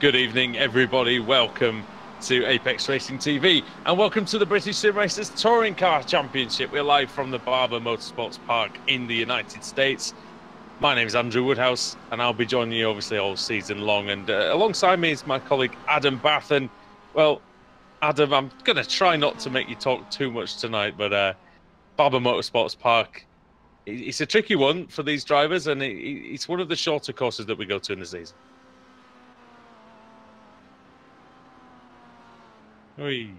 Good evening, everybody. Welcome to Apex Racing TV and welcome to the British Sim Racers Touring Car Championship. We're live from the Barber Motorsports Park in the United States. My name is Andrew Woodhouse and I'll be joining you obviously all season long. And alongside me is my colleague Adam Bath. And well, Adam, I'm going to try not to make you talk too much tonight, but Barber Motorsports Park, it's a tricky one for these drivers and it's one of the shorter courses that we go to in the season. Oi.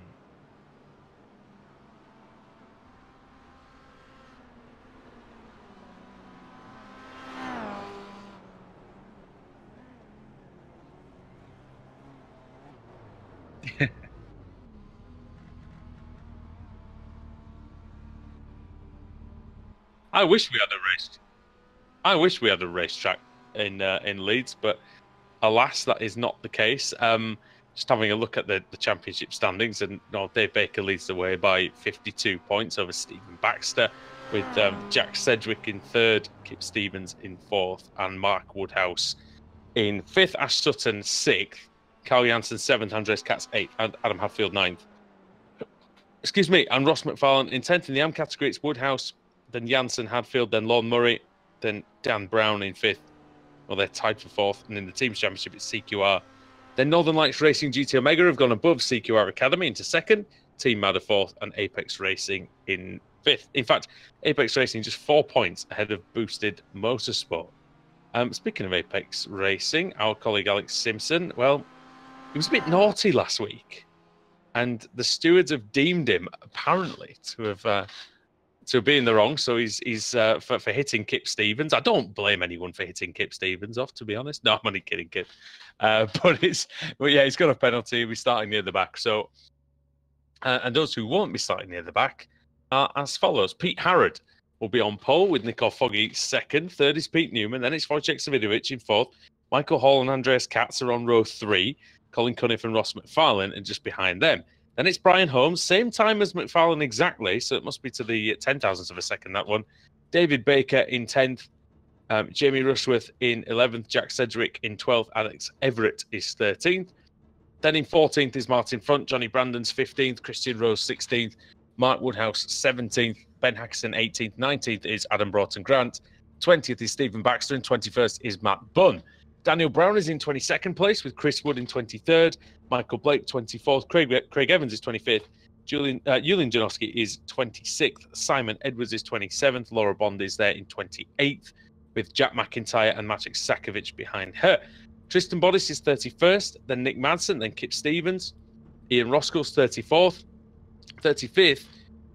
I wish we had a race. I wish we had a racetrack in Leeds, but alas, that is not the case. Just having a look at the championship standings, and Dave Baker leads the way by 52 points over Stephen Baxter, with Jack Sedgwick in third, Kip Stevens in fourth, and Mark Woodhouse in fifth, Ash Sutton sixth, Carl Janssen seventh, Andres Katz eighth, and Adam Hadfield ninth. Excuse me, and Ross McFarlane in 10th in the AM category. It's Woodhouse, then Janssen, Hadfield, then Lorne Murray, then Dan Brown in fifth. Well, they're tied for fourth, and in the team's championship, it's CQR. Then Northern Lights Racing GT Omega have gone above CQR Academy into second, Team Madder fourth, and Apex Racing in fifth. In fact, Apex Racing just 4 points ahead of Boosted Motorsport. Speaking of Apex Racing, our colleague Alex Simpson, well, he was a bit naughty last week, and the stewards have deemed him apparently to be in the wrong. So he's for hitting Kip Stevens. I don't blame anyone for hitting Kip Stevens off, to be honest. No, I'm only kidding, Kip. But yeah, he's got a penalty. We're starting near the back. So, and those who won't be starting near the back are as follows: Pete Harrod will be on pole with Nico Foggy second. Third is Pete Newman. Then it's Wojciech Savidovic in fourth. Michael Hall and Andreas Katz are on row three. Colin Cunniff and Ross McFarlane are just behind them. Then it's Brian Holmes, same time as McFarlane exactly, so it must be to the 10,000th of a second, that one. David Baker in 10th, Jamie Rushworth in 11th, Jack Sedgwick in 12th, Alex Everett is 13th. Then in 14th is Martin Front, Johnny Brandon's 15th, Christian Rose 16th, Mark Woodhouse 17th, Ben Hackson 18th, 19th is Adam Broughton-Grant, 20th is Stephen Baxter, and 21st is Matt Bunn. Daniel Brown is in 22nd place with Chris Wood in 23rd, Michael Blake 24th, Craig Evans is 25th, Julian Janowski is 26th, Simon Edwards is 27th, Laura Bond is there in 28th, with Jack McIntyre and Maciek Sakovic behind her. Tristan Bodis is 31st, then Nick Madsen, then Kip Stevens, Ian Roscoe's 34th, 35th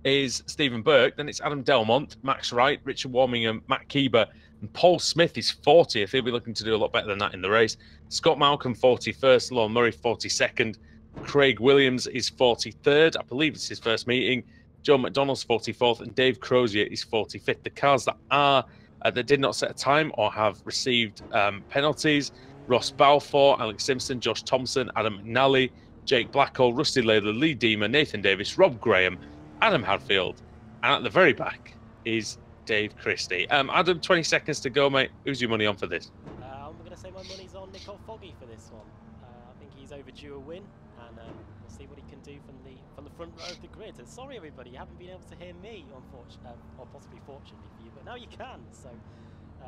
is Stephen Burke, then it's Adam Delmont, Max Wright, Richard Warmingham, Matt Keeber, and Paul Smith is 40th. He'll be looking to do a lot better than that in the race. Scott Malcolm 41st, Lorne Murray 42nd, Craig Williams is 43rd. I believe it's his first meeting. Joe McDonald's 44th, and Dave Crozier is 45th. The cars that did not set a time or have received penalties: Ross Balfour, Alex Simpson, Josh Thompson, Adam McNally, Jake Blackhall, Rusty Laidler, Lee Deemer, Nathan Davis, Rob Graham, Adam Hadfield, and at the very back is Dave Christie. Adam, 20 seconds to go, mate. Who's your money on for this? I'm going to say my money's on Nico Foggy for this one. I think he's overdue a win, and we'll see what he can do from the front row of the grid. And sorry, everybody, you haven't been able to hear me, unfortunately, or possibly fortunately for you, but now you can. So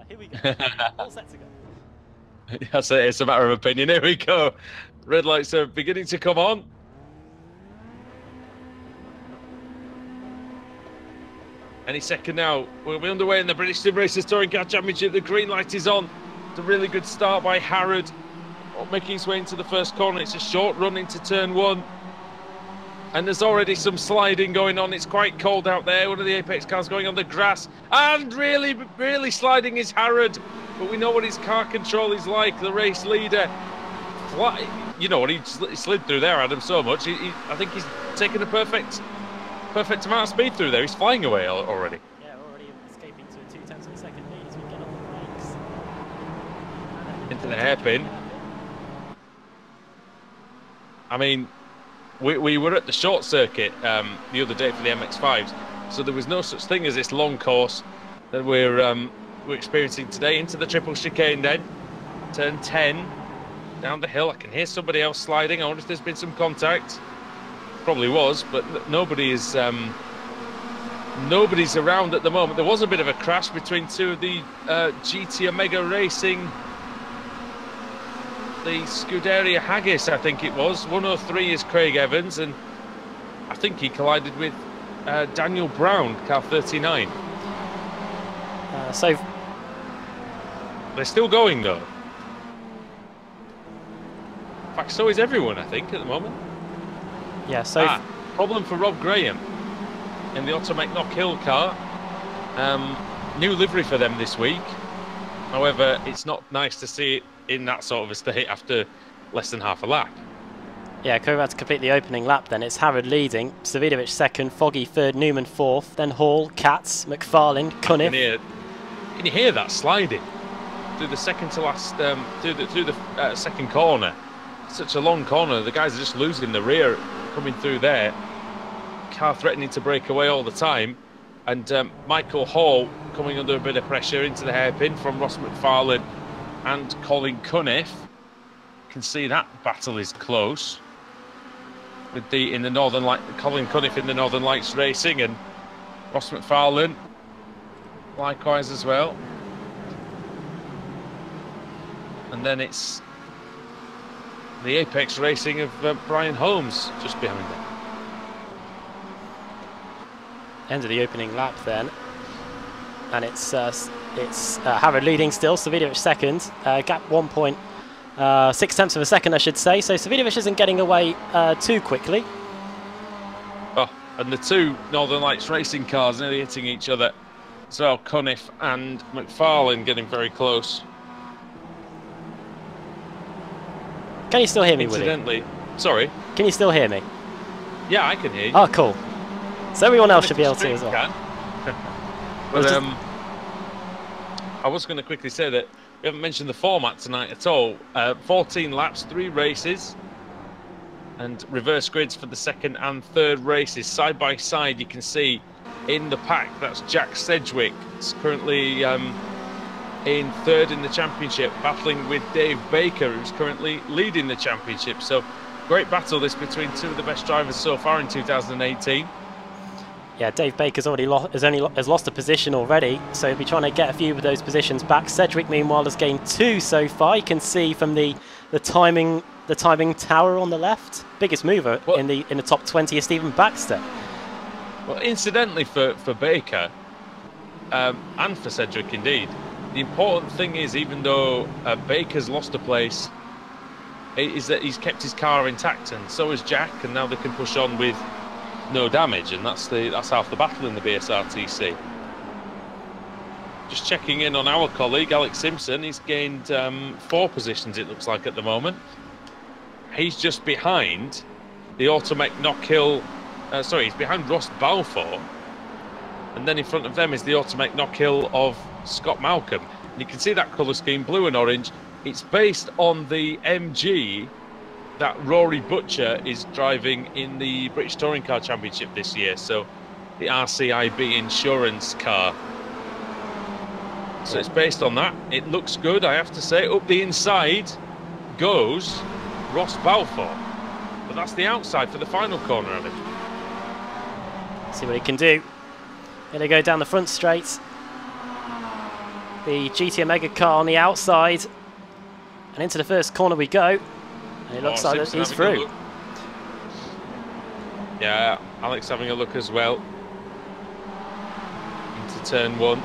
here we go. All set to go. That's it. It's a matter of opinion. Here we go. Red lights are beginning to come on. Any second now, we'll be underway in the British Sim Racers Touring Car Championship. The green light is on. It's a really good start by Harrod, making his way into the first corner. It's a short run into turn one. And there's already some sliding going on. It's quite cold out there. One of the Apex cars going on the grass. And really, really sliding is Harrod. But we know what his car control is like, the race leader. You know what, he slid through there, Adam, so much. I think he's taken a perfect amount of speed through there. He's flying away already. Yeah, already escaping to a 2/10 of a second lead as we get on the brakes. Into the hairpin. I mean, we were at the short circuit the other day for the MX-5s, so there was no such thing as this long course that we're experiencing today. Into the triple chicane then. Turn 10. down the hill. I can hear somebody else sliding. I wonder if there's been some contact. Probably was, but nobody is. Nobody's around at the moment. There was a bit of a crash between two of the GT Omega Racing, the Scuderia Haggis, I think it was. 103 is Craig Evans, and I think he collided with Daniel Brown, car 39. So they're still going though. In fact, so is everyone, I think, at the moment. Yeah. So problem for Rob Graham in the Automac Knock Hill car. New livery for them this week. However, it's not nice to see it in that sort of a state after less than half a lap. yeah, Cobra had to complete the opening lap then. It's Harrod leading, Savidovic second, Foggy third, Newman fourth, then Hall, Katz, McFarlane, Cunniff. Can you hear that sliding through the second to last, through the second corner? Such a long corner. The guys are just losing the rear coming through there. Car threatening to break away all the time, and Michael Hall coming under a bit of pressure into the hairpin from Ross McFarlane and Colin Cunniff. You can see that battle is close with Colin Cunniff in the Northern Lights Racing and Ross McFarlane likewise as well. And then it's the Apex Racing of Brian Holmes just behind them. End of the opening lap then, and it's Harrod leading still, Savidovic second, gap 1.6 tenths of a second I should say, so Savidovic isn't getting away too quickly. Oh, and the two Northern Lights Racing cars nearly hitting each other, so Cunniff and McFarlane getting very close. Can you still hear me, Willie? Incidentally, sorry? Can you still hear me? Yeah, I can hear you. Oh, cool. So everyone else should be able to as well. But I was going to quickly say that we haven't mentioned the format tonight at all. 14 laps, 3 races, and reverse grids for the second and third races. Side by side, you can see in the pack, that's Jack Sedgwick. It's currently in third in the championship, battling with Dave Baker, who's currently leading the championship. So great battle this between two of the best drivers so far in 2018. Yeah, Dave Baker's already has lost a position already, so he'll be trying to get a few of those positions back. Sedgwick, meanwhile, has gained 2 so far. You can see from the timing tower on the left. Biggest mover in the top 20 is Stephen Baxter. Well, incidentally, for Baker and for Sedgwick, indeed, the important thing is, even though Baker's lost a place, is that he's kept his car intact, and so has Jack, and now they can push on with no damage, and that's half the battle in the BSRTC. Just checking in on our colleague Alex Simpson. He's gained 4 positions, it looks like, at the moment. He's just behind the Automec Knock Hill. Sorry, he's behind Ross Balfour, and then in front of them is the Automec Knock Hill of Scott Malcolm. And you can see that colour scheme, blue and orange. It's based on the MG that Rory Butcher is driving in the British Touring Car Championship this year, so the RCIB insurance car. So it's based on that. It looks good, I have to say. Up the inside goes Ross Balfour, but that's the outside for the final corner of it. See what he can do. Here they go down the front straight. The GT Omega car on the outside, and into the first corner we go. And it looks like he's through. Yeah, Alex having a look as well into turn 1.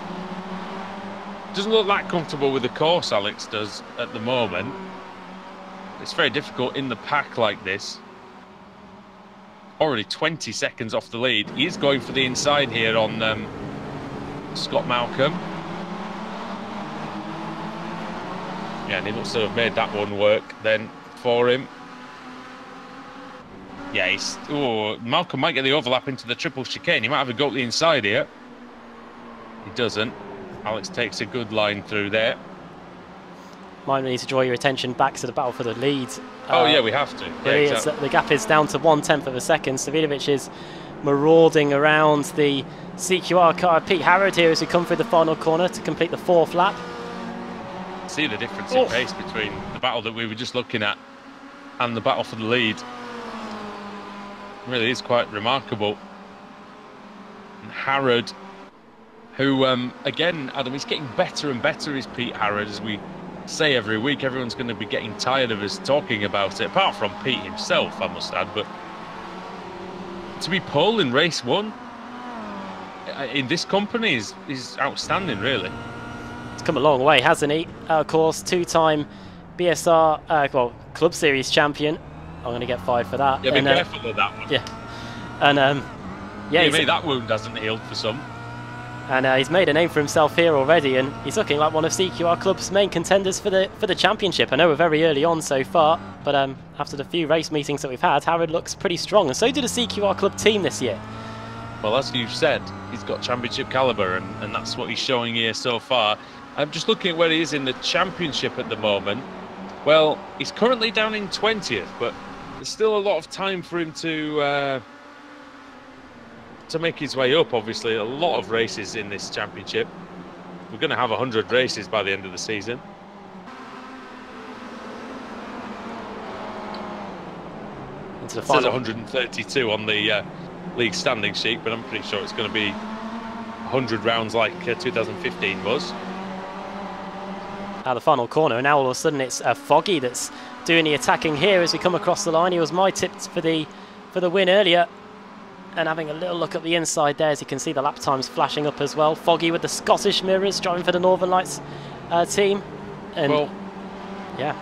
Doesn't look that comfortable with the course, Alex does at the moment. It's very difficult in the pack like this. Already 20 seconds off the lead. He is going for the inside here on Scott Malcolm. Yeah, and he looks to have made that one work then for him. Yeah, Malcolm might get the overlap into the triple chicane. He might have a go at the inside here. He doesn't. Alex takes a good line through there. Might need to draw your attention back to the battle for the lead. Oh yeah, we have to. Yeah, exactly. The gap is down to 1/10 of a second. Savidovic is marauding around the CQR car. Pete Harrod here as we come through the final corner to complete the 4th lap. see the difference in pace between the battle that we were just looking at and the battle for the lead. It really is quite remarkable. And Harrod, who, again, Adam, he's getting better and better, is Pete Harrod, as we say every week. Everyone's going to be getting tired of us talking about it, apart from Pete himself, I must add. But to be pole in race 1 in this company is outstanding, really. He's come a long way, hasn't he? Of course, 2-time BSR, well, Club Series champion. I'm going to get 5 for that. Yeah, be careful of that one. Yeah. And, yeah, maybe that wound hasn't healed for some. And he's made a name for himself here already, and he's looking like one of CQR Club's main contenders for the championship. I know we're very early on so far, but after the few race meetings that we've had, Harrod looks pretty strong, and so did the CQR Club team this year. Well, as you've said, he's got championship calibre, and that's what he's showing here so far. I'm just looking at where he is in the championship at the moment. Well, he's currently down in 20th, but there's still a lot of time for him to make his way up. Obviously, a lot of races in this championship. We're going to have 100 races by the end of the season. Into the it final. says 132 on the league standing sheet, but I'm pretty sure it's going to be 100 rounds like 2015 was. Out of the final corner, and now all of a sudden it's Foggy that's doing the attacking here as we come across the line. He was my tip for the win earlier. And having a little look at the inside there, as you can see the lap times flashing up as well. Foggy with the Scottish mirrors, driving for the Northern Lights team. And well, yeah.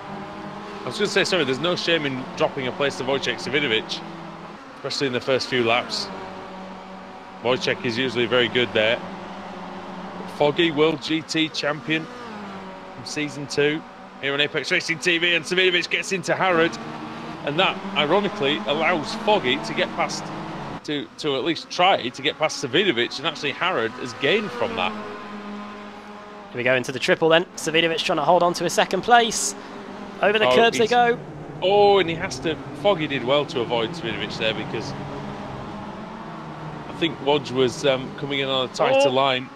I was going to say, sorry, there's no shame in dropping a place to Wojciech Savidovic, especially in the first few laps. Wojciech is usually very good there. Foggy, World GT Champion from Season 2 here on Apex Racing TV, and Savidovic gets into Harrod. And that, ironically, allows Foggy to get past... To at least try to get past Savidovic, and actually Harrod has gained from that. Here we go into the triple then. Savidovic trying to hold on to a second place. Over the curbs they go. Oh, and he has to... Foggy did well to avoid Savidovic there, because I think Wodge was coming in on a tighter line.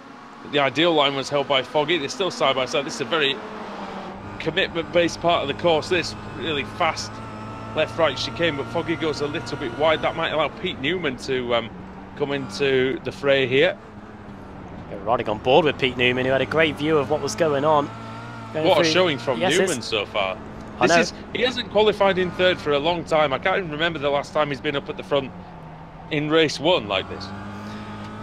The ideal line was held by Foggy. They're still side by side. This is a very commitment-based part of the course. This really fast left-right chicane, but Foggy goes a little bit wide. That might allow Pete Newman to come into the fray here. We're riding on board with Pete Newman, who had a great view of what was going on. What a showing from Newman so far. He hasn't qualified in 3rd for a long time. I can't even remember the last time he's been up at the front in race 1 like this.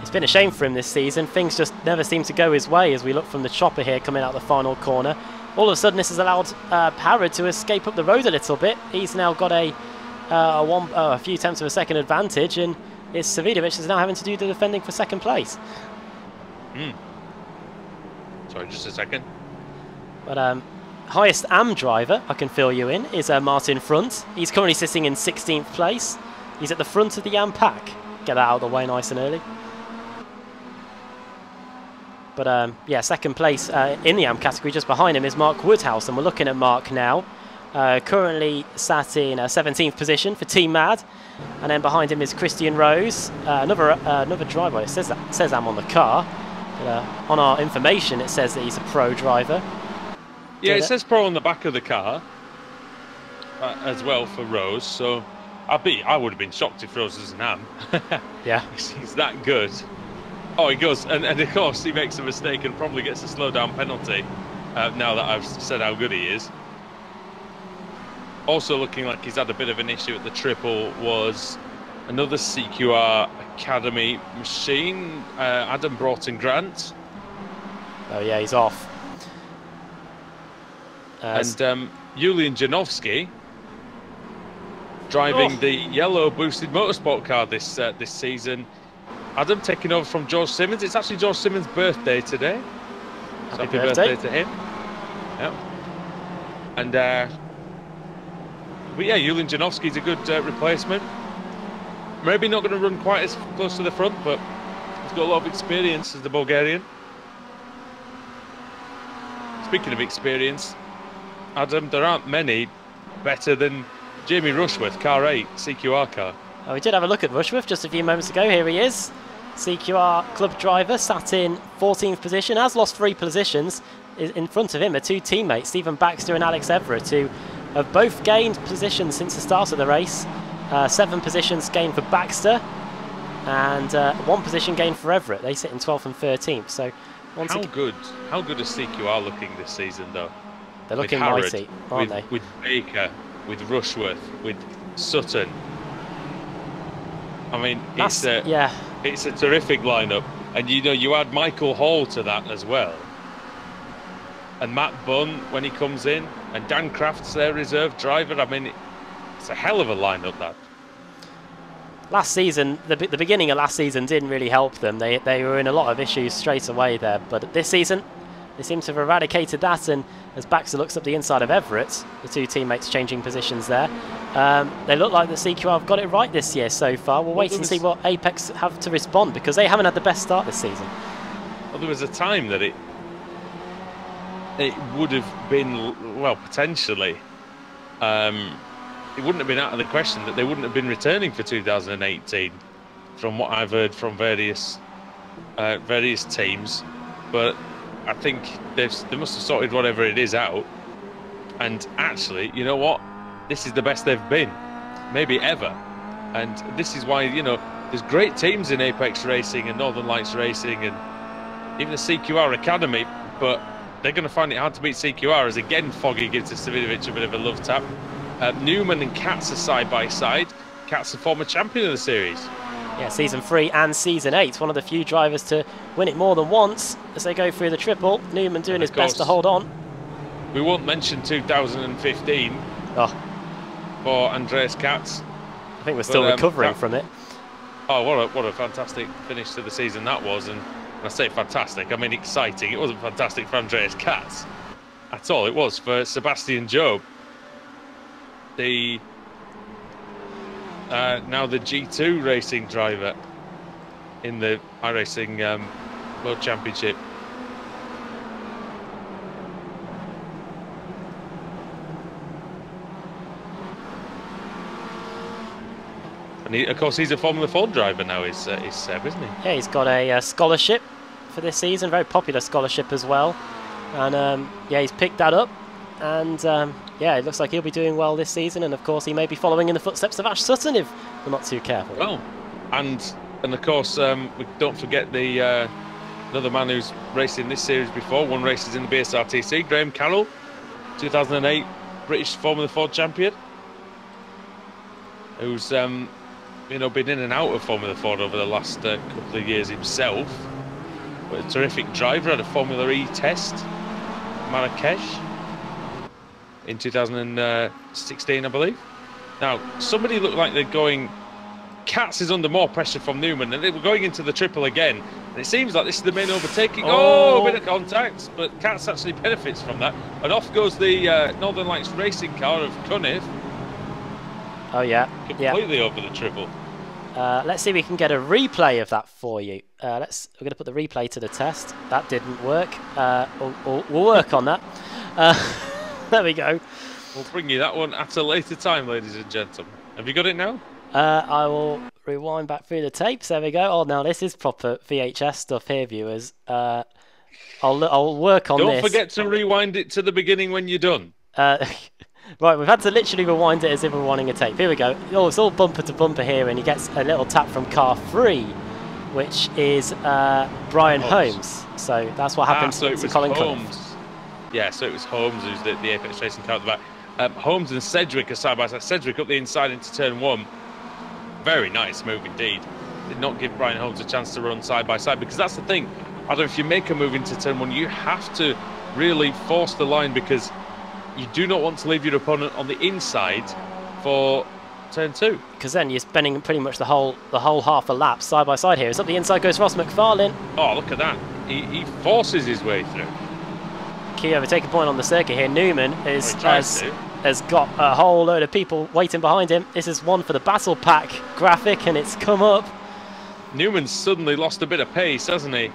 It's been a shame for him this season. Things just never seem to go his way as we look from the chopper here coming out the final corner. All of a sudden, this has allowed Harrod to escape up the road a little bit. He's now got a few tenths of a second advantage, and it's Savidovic that's now having to do the defending for second place. Sorry, just a second. But highest AM driver, I can fill you in, is Martin Front. He's currently sitting in 16th place. He's at the front of the AM pack. Get that out of the way nice and early. But yeah, second place in the AM category just behind him is Mark Woodhouse, and we're looking at Mark now. Currently sat in 17th position for Team Mad, and then behind him is Christian Rose, another driver. It says AM on the car, but on our information it says that he's a pro driver. Yeah, it says pro on the back of the car as well for Rose. So I would have been shocked if Rose was an AM. Yeah, he's that good. Oh, he goes, and of course he makes a mistake and probably gets a slow down penalty. Now that I've said how good he is. Also looking like he's had a bit of an issue at the triple was another CQR Academy machine, Adam Broughton Grant. Oh yeah, he's off. And Julian Janowski driving the yellow boosted motorsport car this season. Adam taking over from George Simmons. It's actually George Simmons' birthday today. Happy birthday to him. Yeah. And but yeah, Julian Janowski's a good replacement. Maybe not going to run quite as close to the front, but he's got a lot of experience as the Bulgarian. Speaking of experience, Adam, there aren't many better than Jamie Rushworth, car 8, CQR car. Oh, we did have a look at Rushworth just a few moments ago. Here he is. CQR club driver, sat in 14th position, has lost 3 positions. in front of him are two teammates, Stephen Baxter and Alex Everett, who have both gained positions since the start of the race. 7 positions gained for Baxter, and 1 position gained for Everett. They sit in 12th and 13th. So how good is CQR looking this season, though? They're looking Harrod, mighty, aren't they? With Baker, with Rushworth, with Sutton. I mean, it's a terrific lineup, and you add Michael Hall to that as well, and Matt Bunn when he comes in, and Dan Kraft's their reserve driver. I mean, it's a hell of a lineup, that. Last season, the beginning of last season didn't really help them. They were in a lot of issues straight away there, but this season they seem to have eradicated that, and as Baxter looks up the inside of Everett, the two teammates changing positions there, they look like the CQR have got it right this year so far. We'll wait and see what Apex have to respond, because they haven't had the best start this season. Well, there was a time that it would have been, well, potentially, it wouldn't have been out of the question that they wouldn't have been returning for 2018, from what I've heard from various teams. But I think they must have sorted whatever it is out. And actually, you know what? This is the best they've been, maybe ever. And this is why, there's great teams in Apex Racing and Northern Lights Racing and even the CQR Academy, but they're going to find it hard to beat CQR, as again Foggy gives Davidovich a bit of a love tap. Newman and Katz are side by side. Katz, the former champion of the series. Yeah, Season 3 and Season 8. One of the few drivers to win it more than once as they go through the triple. Newman doing his best to hold on. We won't mention 2015 for Andreas Katz. I think we're still recovering from it. Oh, what a fantastic finish to the season that was. And when I say fantastic, I mean exciting. It wasn't fantastic for Andreas Katz at all. It was for Sebastian Job, the now the G2 racing driver in the iRacing World Championship. And of course, he's a Formula 4 driver now, is Seb, isn't he? Yeah, he's got a scholarship for this season, very popular scholarship as well. And yeah, he's picked that up. And yeah, it looks like he'll be doing well this season. And of course, he may be following in the footsteps of Ash Sutton if we're not too careful. Well, and of course, we don't forget the another man who's raced in this series before, won races in the BSRTC, Graham Carroll, 2008 British Formula 4 champion, who's been in and out of Formula 4 over the last couple of years himself. But a terrific driver, had a Formula E test, Marrakesh, in 2016, I believe. Now, somebody looked like they're going... Katz is under more pressure from Newman, and they were going into the triple again. And it seems like this is the main overtaking. Oh, a bit of contact, but Katz actually benefits from that. And off goes the Northern Lights racing car of Cunniff. Oh, yeah. Completely over the triple. Let's see if we can get a replay of that for you. We're going to put the replay to the test. That didn't work. We'll work on that. There we go. We'll bring you that one at a later time, ladies and gentlemen. Have you got it now? I will rewind back through the tapes. There we go. Oh, now this is proper VHS stuff here, viewers. I'll work on this. Don't forget to rewind it to the beginning when you're done. Right, we've had to literally rewind it as if we're wanting a tape. Here we go. Oh, it's all bumper to bumper here, and he gets a little tap from car 3, which is Brian Holmes. So that's what happened to Colin Holmes. Yeah, so it was Holmes who's the Apex Racing car at the back. Holmes and Sedgwick are side by side. Sedgwick up the inside into turn 1. Very nice move indeed. Did not give Brian Holmes a chance to run side by side, because that's the thing. I don't know, if you make a move into turn 1, you have to really force the line, because you do not want to leave your opponent on the inside for turn 2. Because then you're spending pretty much the whole half a lap side by side here. It's up the inside goes Ross McFarlane. Oh, look at that. He forces his way through. Key overtaking point on the circuit here. Newman has got a whole load of people waiting behind him. This is one for the Battle Pack graphic, and it's come up. Newman's suddenly lost a bit of pace, hasn't he?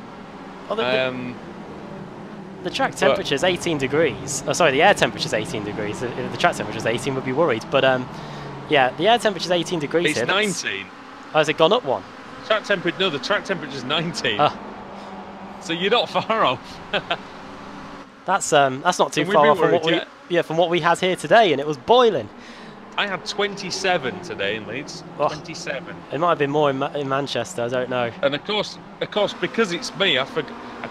Oh, the track temperature is 18 degrees. Oh, sorry, the air temperature is 18 degrees. If the track temperature is 18, we'd be worried. But yeah, the air temperature is 18 degrees it's here. 19. Oh, has it gone up one? No, the track temperature is 19. So you're not far off. That's not too Can we far be off from what worried from what we had here today, and it was boiling. I had 27 today in Leeds. Oh, 27. It might have been more in Manchester. I don't know. And of course, because it's me, I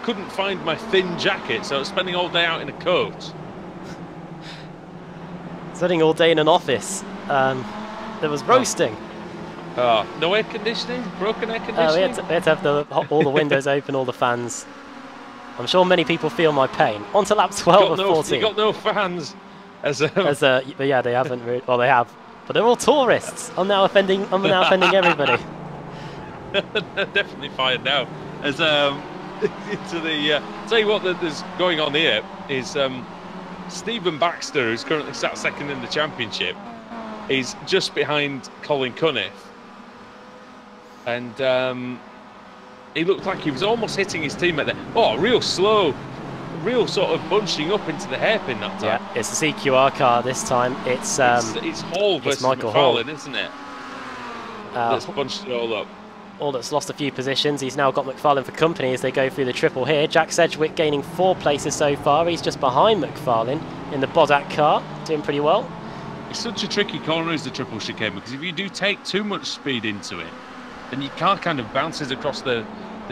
couldn't find my thin jacket, so I was spending all day out in a coat. Sitting all day in an office. There was roasting. No air conditioning? Broken air conditioning? We had to have all the windows open, all the fans. I'm sure many people feel my pain. On to lap 12 of 14. You got no fans. But yeah, they haven't really. Well, they have, but they're all tourists. I'm now offending everybody. Definitely fired now. As into the tell you what there's going on here is Stephen Baxter, who's currently sat second in the championship, is just behind Colin Cunniff, and he looked like he was almost hitting his teammate there. Oh, real slow. Real sort of bunching up into the hairpin that time. Yeah, it's the CQR car this time. It's Hall versus Michael McFarlane, Hall, isn't it? That's bunched it all up. All that's lost a few positions. He's now got McFarlane for company as they go through the triple here. Jack Sedgwick gaining 4 places so far. He's just behind McFarlane in the Bodak car, doing pretty well. It's such a tricky corner as the triple chicane, because if you do take too much speed into it, then your car kind of bounces across the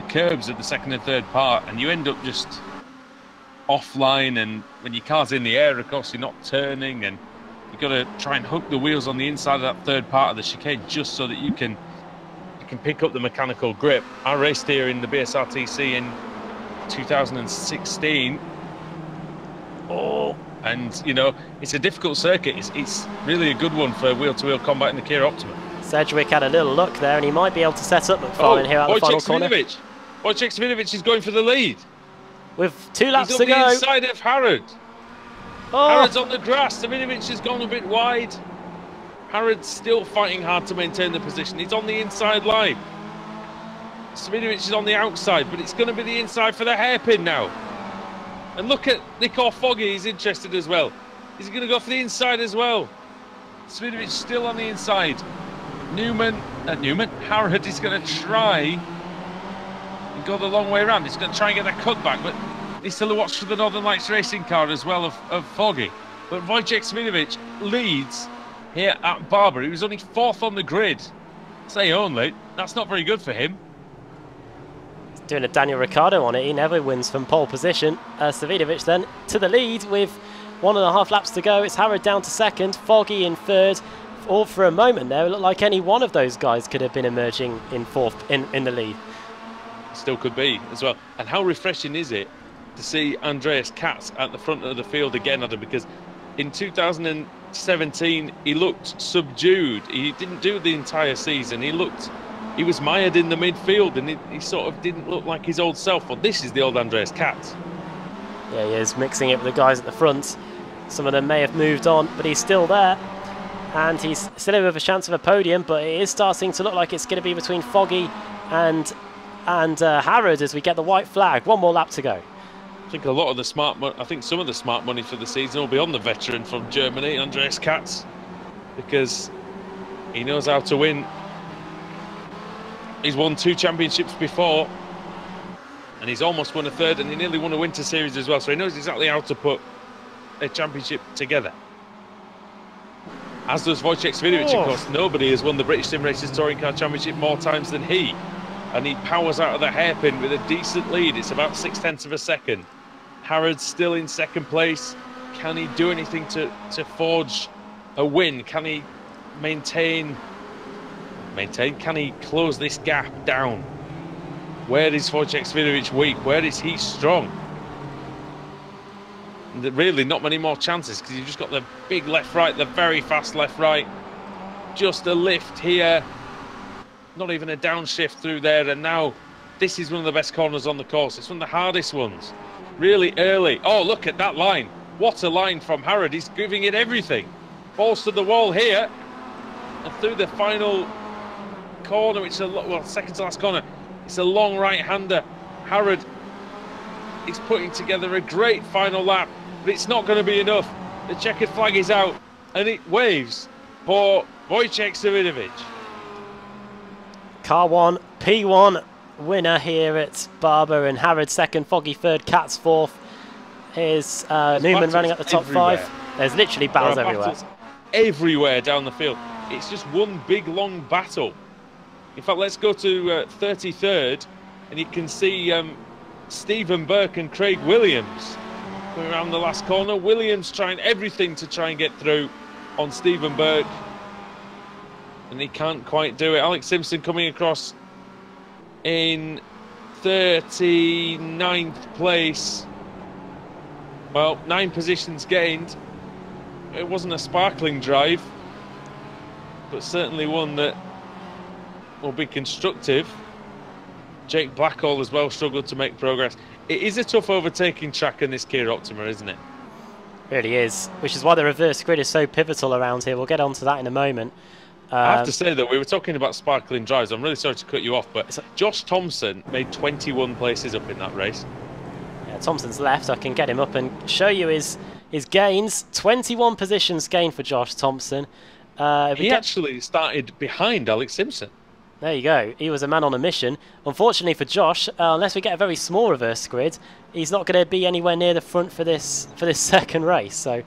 curbs at the second and third part, and you end up just offline, and when your car's in the air, of course, you're not turning, and you've got to try and hook the wheels on the inside of that third part of the chicane just so that you can pick up the mechanical grip. I raced here in the BSRTC in 2016. And you know, it's a difficult circuit. It's really a good one for wheel-to-wheel combat in the Kia Optima. Sedgwick had a little look there, and he might be able to set up McFarlane here at the final corner. Wojciech Svidovic is going for the lead. With 2 laps to go. He's on the inside of Harrod. Oh. Harrod's on the grass. Svidovic has gone a bit wide. Harrod's still fighting hard to maintain the position. He's on the inside line. Svidovic is on the outside, but it's going to be the inside for the hairpin now. And look at Nico Foggy, he's interested as well. He's going to go for the inside as well. Svidovic still on the inside. Harrod is going to try and go the long way around. He's going to try and get that cutback, but he's still a watch for the Northern Lights racing car as well of Foggy. But Wojciech Svidovic leads here at Barber. He was only 4th on the grid. Say only, that's not very good for him. Doing a Daniel Ricciardo on it. He never wins from pole position. Svidovic then to the lead with 1.5 laps to go. It's Harrod down to 2nd, Foggy in 3rd. All for a moment there, it looked like any one of those guys could have been emerging in 4th in the lead. Still could be as well. And how refreshing is it to see Andreas Katz at the front of the field again, Adam? Because in 2017 he looked subdued. He didn't do the entire season. He was mired in the midfield, and he sort of didn't look like his old self. Well, this is the old Andreas Katz. Yeah, he is mixing it with the guys at the front. Some of them may have moved on, but he's still there. And he's still with a chance of a podium, but it is starting to look like it's going to be between Foggy and Harrod as we get the white flag. 1 more lap to go. I think some of the smart money for the season will be on the veteran from Germany, Andreas Katz, because he knows how to win. He's won 2 championships before, and he's almost won a 3rd, and he nearly won a Winter Series as well, so he knows exactly how to put a championship together. As does Wojciech Svidovic, of course. Nobody has won the British Sim Racers Touring Car Championship more times than he, and he powers out of the hairpin with a decent lead. It's about 0.6 of a second. Harrod's still in 2nd place. Can he do anything to forge a win? Can he maintain? Can he close this gap down? Where is Wojciech Svidovic weak? Where is he strong? And really not many more chances, because you've just got the big left-right, the very fast left-right. Just a lift here. Not even a downshift through there. And now this is one of the best corners on the course. It's one of the hardest ones. Really early. Oh, look at that line. What a line from Harrod. He's giving it everything. Balls to the wall here. And through the final corner, which is second to last corner, it's a long right-hander. Harrod is putting together a great final lap, but it's not going to be enough. The checkered flag is out, and it waves for Wojciech Svidovic. Car 1, P1 winner here at Barber, and Harrod 2nd, Foggy 3rd, Katz 4th. Here's Newman running up the top everywhere. 5. There's literally battles everywhere. Everywhere down the field. It's just one big long battle. In fact, let's go to 33rd, and you can see Stephen Burke and Craig Williams going around the last corner. Williams trying everything to try and get through on Stephen Burke, and he can't quite do it. Alex Simpson coming across in 39th place. Well, 9 positions gained. It wasn't a sparkling drive, but certainly one that will be constructive. Jake Blackhall as well struggled to make progress. It is a tough overtaking track in this Kia Optima, isn't it? Really is, which is why the reverse grid is so pivotal around here. We'll get onto that in a moment. I have to say that we were talking about sparkling drives. I'm really sorry to cut you off, but Josh Thompson made 21 places up in that race. Yeah, Thompson's left. I can get him up and show you his gains. 21 positions gained for Josh Thompson. He actually started behind Alex Simpson. There you go. He was a man on a mission. Unfortunately for Josh, unless we get a very small reverse grid, he's not going to be anywhere near the front for this second race. So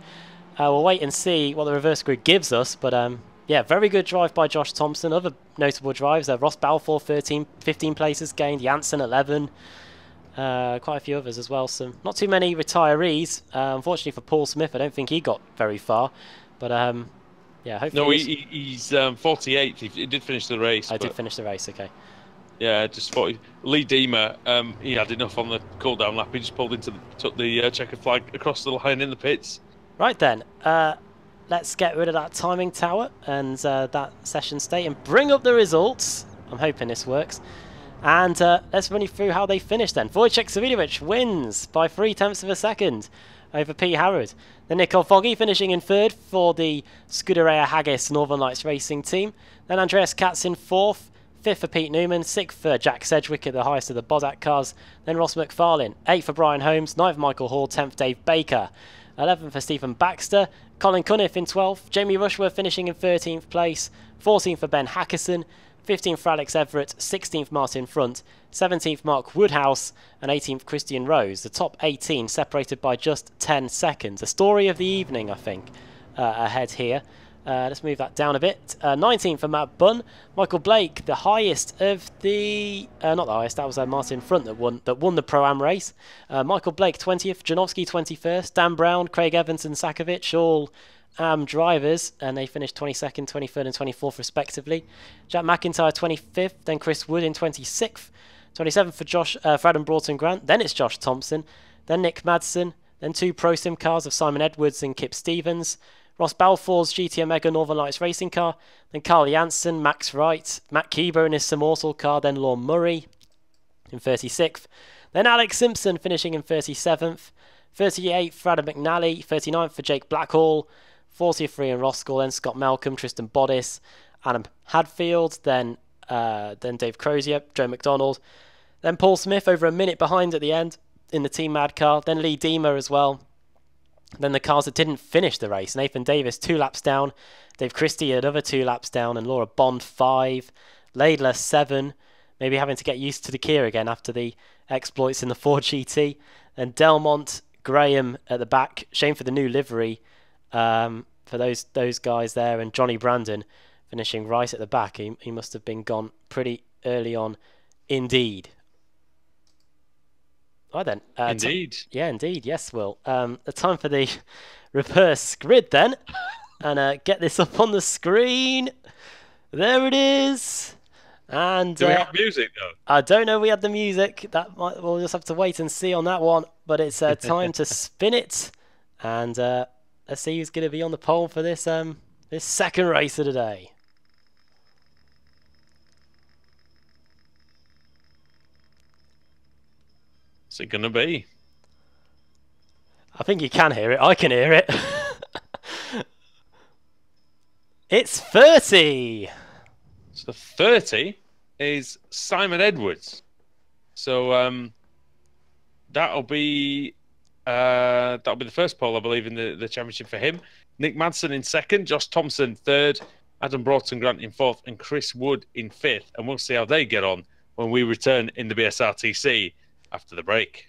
we'll wait and see what the reverse grid gives us. But yeah, very good drive by Josh Thompson. Other notable drives, Ross Balfour 15 places gained, Janssen 11, quite a few others as well. So not too many retirees. Unfortunately for Paul Smith, I don't think he got very far. But yeah, hopefully. No, he's 48th. He did finish the race. I did finish the race. Okay. Yeah, just 40. Lee Deemer, he had enough on the cool-down lap. He just pulled into took the checkered flag across the line in the pits. Right then. Let's get rid of that timing tower and that session state and bring up the results. I'm hoping this works. And let's run you through how they finished then. Wojciech Savidovic wins by 0.3 of a second over Pete Harrod. Then Nicole Foggy finishing in 3rd for the Scuderia Haggis Northern Lights Racing team. Then Andreas Katz in 4th. 5th for Pete Newman. 6th for Jack Sedgwick at the highest of the Bozak cars. Then Ross McFarlane. 8th for Brian Holmes. 9th Michael Hall. 10th Dave Baker. 11th for Stephen Baxter. Colin Cunniff in 12th. Jamie Rushworth finishing in 13th place. 14th for Ben Hackerson. 15th for Alex Everett. 16th Martin Front. 17th Mark Woodhouse. And 18th Christian Rose. The top 18 separated by just 10 seconds. A story of the evening, I think, ahead here. Let's move that down a bit. 19th for Matt Bunn. Michael Blake, the highest of the... not the highest, that was Martin Front that won the Pro-Am race. Michael Blake, 20th. Janowski, 21st. Dan Brown, Craig Evans and Sakovic, all Am drivers, and they finished 22nd, 23rd and 24th respectively. Jack McIntyre, 25th. Then Chris Wood in 26th. 27th for Adam Broughton-Grant. Then it's Josh Thompson. Then Nick Madsen. Then 2 Pro Sim cars of Simon Edwards and Kip Stevens. Ross Balfour's GT Omega Northern Lights racing car, then Carl Janssen, Max Wright, Matt Keeber in his Immortal car, then Lorne Murray in 36th, then Alex Simpson finishing in 37th, 38th for Adam McNally, 39th for Jake Blackhall, 40th for Ian Roskell, then Scott Malcolm, Tristan Bodis, Adam Hadfield, then Dave Crozier, Joe McDonald, then Paul Smith over a minute behind at the end in the Team Mad car, then Lee Deemer as well. Then the cars that didn't finish the race. Nathan Davis, 2 laps down. Dave Christie, another 2 laps down. And Laura Bond, 5. Laidler, 7. Maybe having to get used to the Kia again after the exploits in the Ford GT. And Delmont, Graham at the back. Shame for the new livery for those guys there. And Johnny Brandon finishing right at the back. He must have been gone pretty early on indeed. Right then. Indeed. Yeah, indeed. Yes, Will. The time for the reverse grid then. And get this up on the screen. There it is. And do we have music though? I don't know if we had the music. We'll just have to wait and see on that one. But it's time to spin it. And let's see who's going to be on the pole for this this second race of the day. What's it going to be? I think you can hear it. I can hear it. It's 30. So 30 is Simon Edwards. So that'll be the first pole, I believe, in the championship for him. Nick Madsen in 2nd, Josh Thompson 3rd, Adam Broughton-Grant in 4th, and Chris Wood in 5th. And we'll see how they get on when we return in the BSRTC after the break.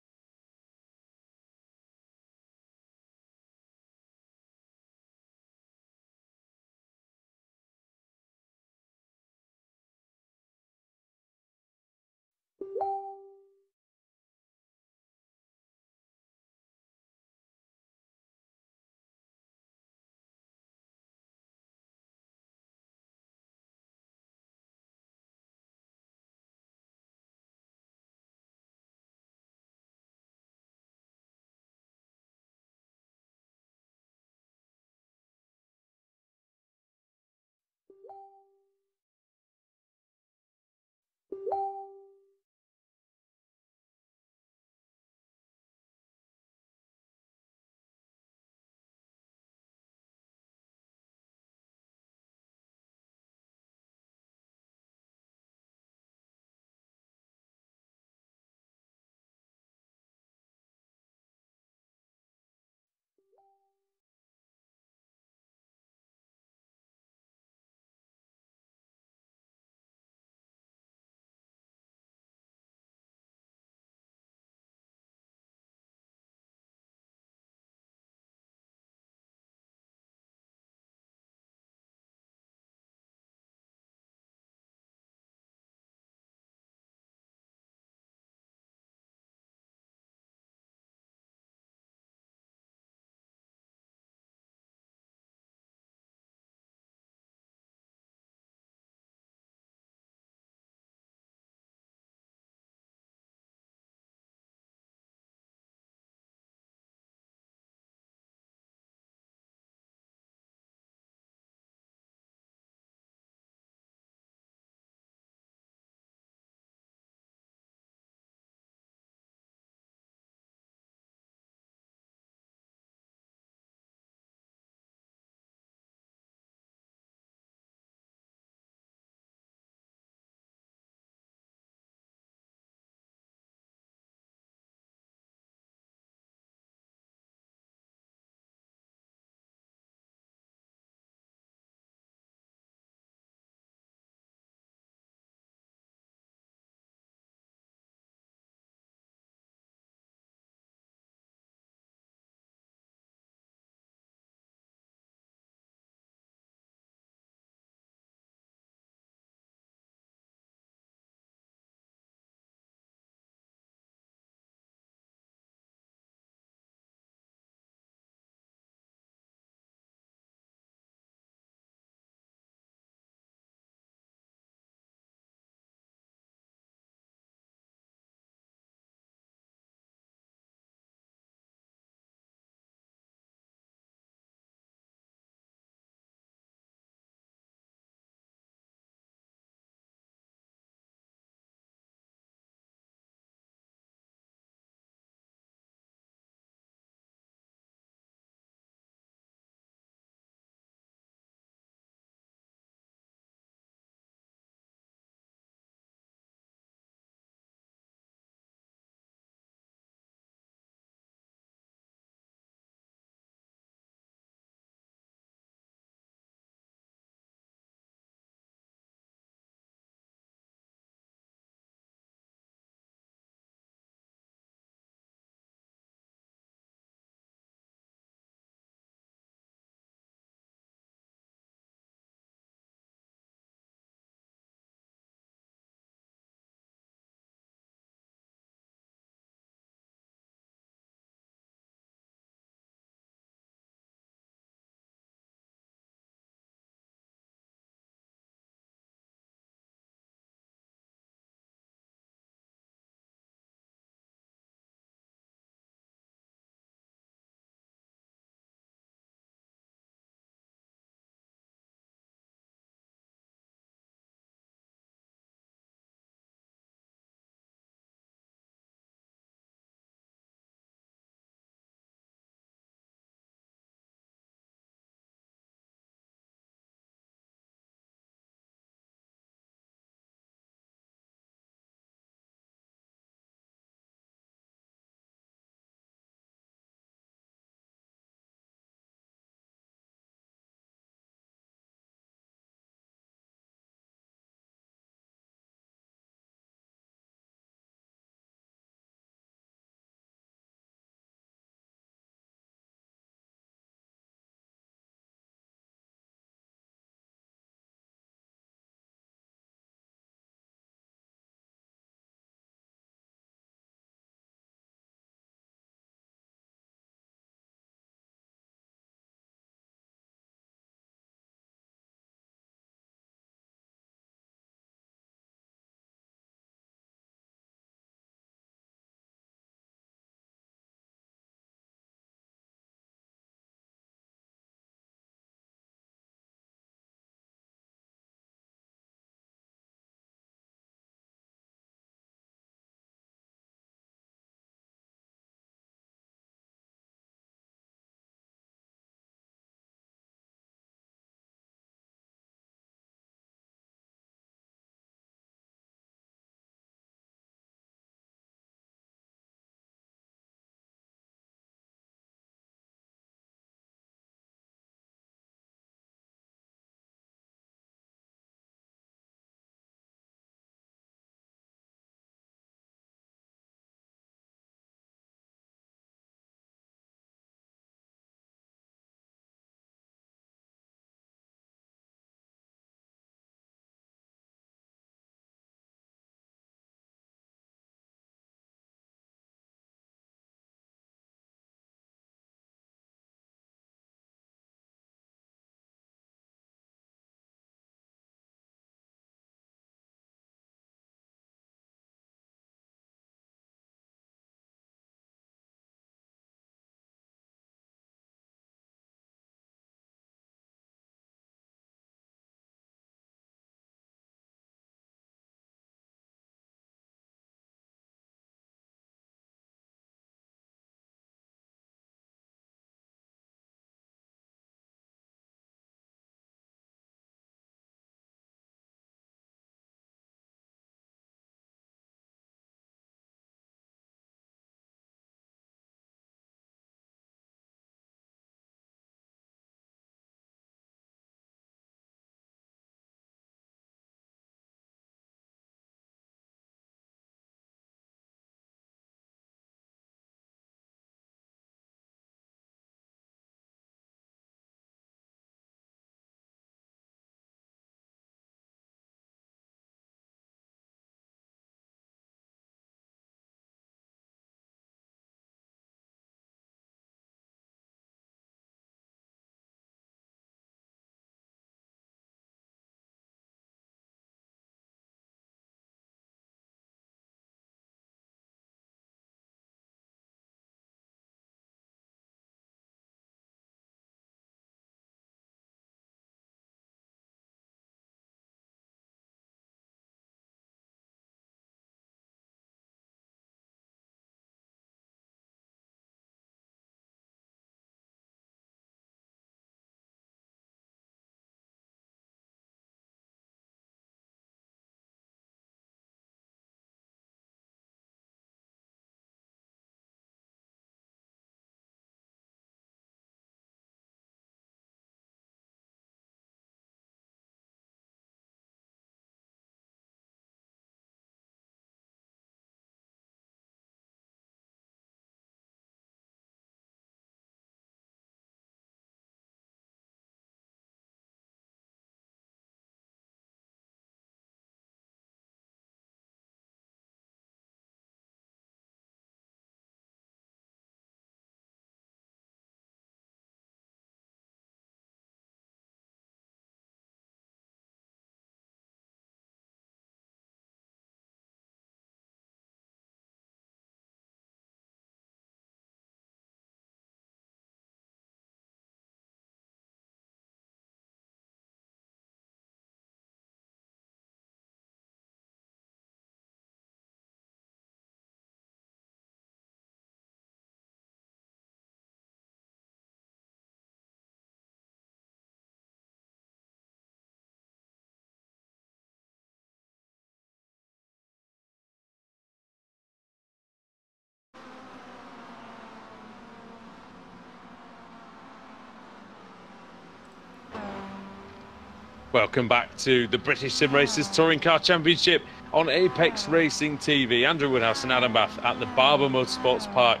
Welcome back to the British Sim Racers Touring Car Championship on Apex Racing TV. Andrew Woodhouse and Adam Bath at the Barber Motorsports Park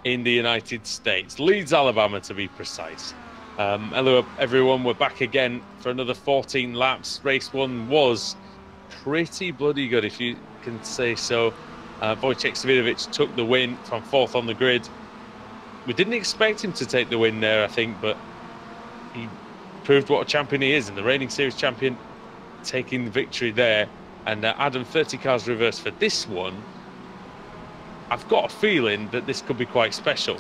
in the United States. Leeds, Alabama to be precise. Hello everyone, we're back again for another 14 laps. Race 1 was pretty bloody good, if you can say so. Wojciech Svidovic took the win from 4th on the grid. We didn't expect him to take the win there, I think, but he proved what a champion he is, and the reigning series champion taking the victory there. And Adam, 30 cars reversed for this one. I've got a feeling that this could be quite special.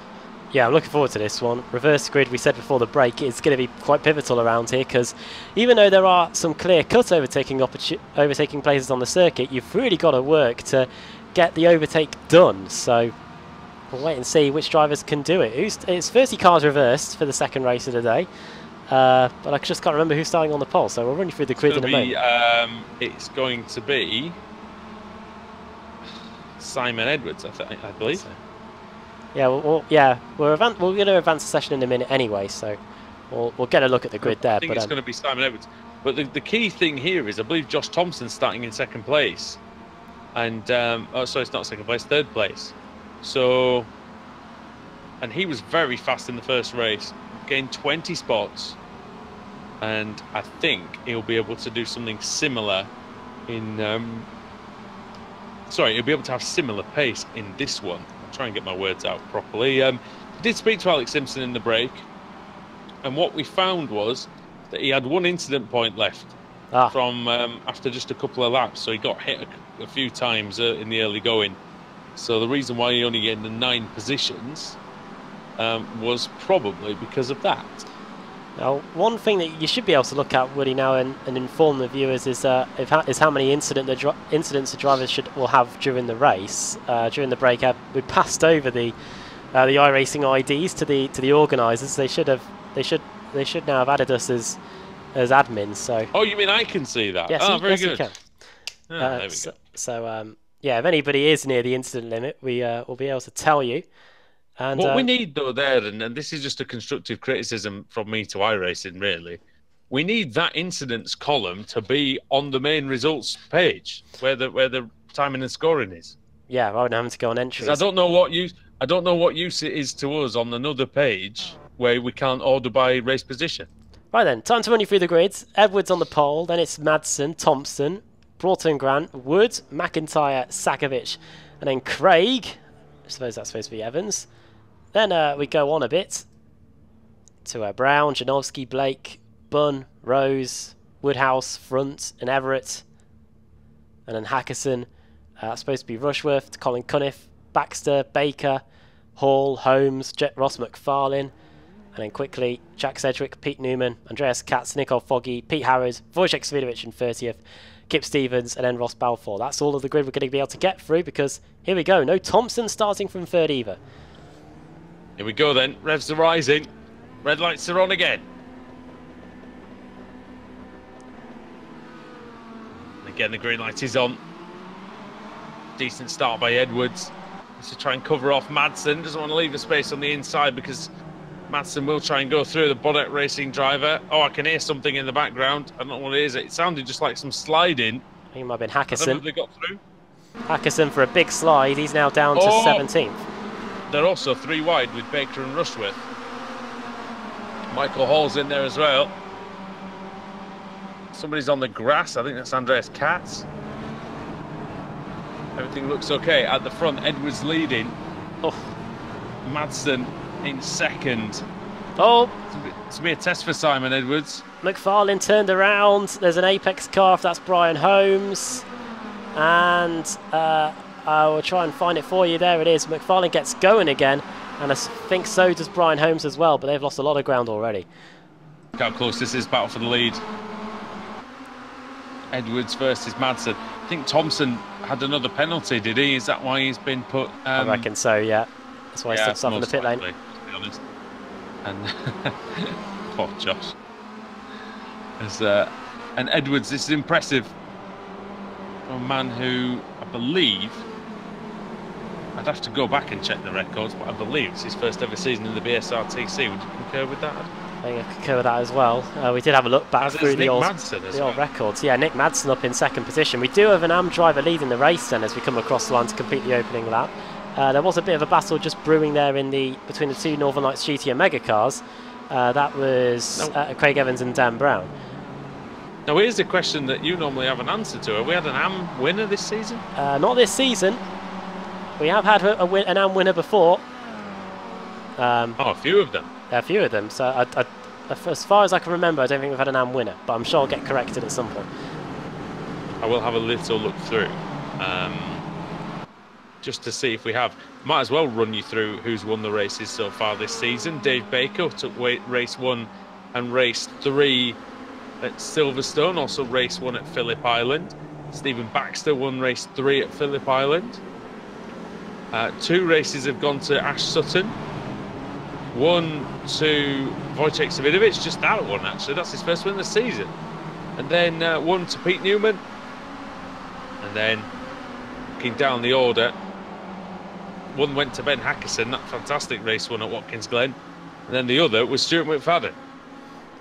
Yeah, I'm looking forward to this one. Reverse grid, we said before the break, is going to be quite pivotal around here, because even though there are some clear-cut overtaking places on the circuit, you've really got to work to get the overtake done. So we'll wait and see which drivers can do it. It's 30 cars reversed for the second race of the day. But I just can't remember who's starting on the pole, so we'll run you through the grid in a moment. It's going to be Simon Edwards, I believe. So. Yeah, we're going to advance the session in a minute anyway, so we'll get a look at the grid there. I think it's going to be Simon Edwards. But the key thing here is I believe Josh Thompson's starting in second place, and sorry, it's not second place, third place. So, and he was very fast in the first race, gained 20 spots. And I think he'll be able to do something similar in... sorry, he'll be able to have similar pace in this one. I'll try and get my words out properly. I did speak to Alex Simpson in the break, and what we found was that he had one incident point left from after just a couple of laps, so he got hit a few times in the early going. So the reason why he only gained the 9 positions was probably because of that. Now, one thing that you should be able to look at, Woody, now and inform the viewers is how many incidents the drivers will have during the race. During the break, we passed over the iRacing IDs to the organisers. They should now have added us as admins. So. Oh, you mean I can see that? Yes, very yes, good. You can. There we go. So yeah, if anybody is near the incident limit, we will be able to tell you. And, what we need, though, there, and this is just a constructive criticism from me to iRacing, really, we need that incidents column to be on the main results page where the timing and scoring is. Yeah, rather than having to go on entries. I don't know what use it is to us on another page where we can't order by race position. Right then, time to run you through the grids. Edwards on the pole, then it's Madsen, Thompson, Broughton Grant, Wood, McIntyre, Sakovic, and then Craig. I suppose that's supposed to be Evans. Then we go on a bit to Brown, Janowski, Blake, Bunn, Rose, Woodhouse, Front, and Everett. And then Hackerson, supposed to be Rushworth, Colin Cunniff, Baxter, Baker, Hall, Holmes, Ross McFarlane. And then quickly, Jack Sedgwick, Pete Newman, Andreas Katz, Nicole Foggy, Pete Harrod, Wojciech Svidovic in 30th, Kip Stevens, and then Ross Balfour. That's all of the grid we're going to be able to get through, because here we go, no Thompson starting from 3rd either. Here we go then, revs are rising, red lights are on again. Again, the green light is on. Decent start by Edwards. Just to try and cover off Madsen. Doesn't want to leave a space on the inside because Madsen will try and go through the Bonnet Racing driver. Oh, I can hear something in the background. I don't know what it is. It sounded just like some sliding. I think it might have been Hackerson. I don't know if they got through. Hackerson for a big slide. He's now down to 17th. They're also 3 wide with Baker and Rushworth. Michael Hall's in there as well. Somebody's on the grass. I think that's Andreas Katz. Everything looks okay. At the front, Edwards leading. Oh, Madsen in 2nd. Oh, it's be a test for Simon Edwards. McFarlane turned around. There's an Apex car. If that's Brian Holmes. And I will try and find it for you. There it is. McFarlane gets going again. And I think so does Brian Holmes as well. But they've lost a lot of ground already. Look how close this is. Battle for the lead. Edwards versus Madsen. I think Thompson had another penalty, did he? Is that why he's been put... I reckon so, yeah. That's why he stood off in the pit lane. To be honest. And poor Josh. And Edwards, this is impressive. A man who, I believe, I'd have to go back and check the records, but I believe it's his first ever season in the BSRTC. Would you concur with that? I think I concur with that as well. We did have a look back through the old records. Yeah, Nick Madsen up in second position. We do have an AM driver leading the race then as we come across the line to complete the opening lap. There was a bit of a battle just brewing there between the two Northern Lights GT Omega cars. That was Craig Evans and Dan Brown. Now here's the question that you normally have an answer to. Have we had an AM winner this season? Not this season. We have had an AM winner before. A few of them. A few of them. So as far as I can remember, I don't think we've had an AM winner, but I'm sure I'll get corrected at some point. I will have a little look through, just to see if we have. Might as well run you through who's won the races so far this season. Dave Baker took race 1 and race 3 at Silverstone, also race 1 at Phillip Island. Stephen Baxter won race 3 at Phillip Island. 2 races have gone to Ash Sutton. 1 to Wojciech Savidovic, just that one actually. That's his first win of the season. And then 1 to Pete Newman. And then, looking down the order, 1 went to Ben Hackerson, that fantastic race 1 at Watkins Glen. And then the other was Stuart McFadden.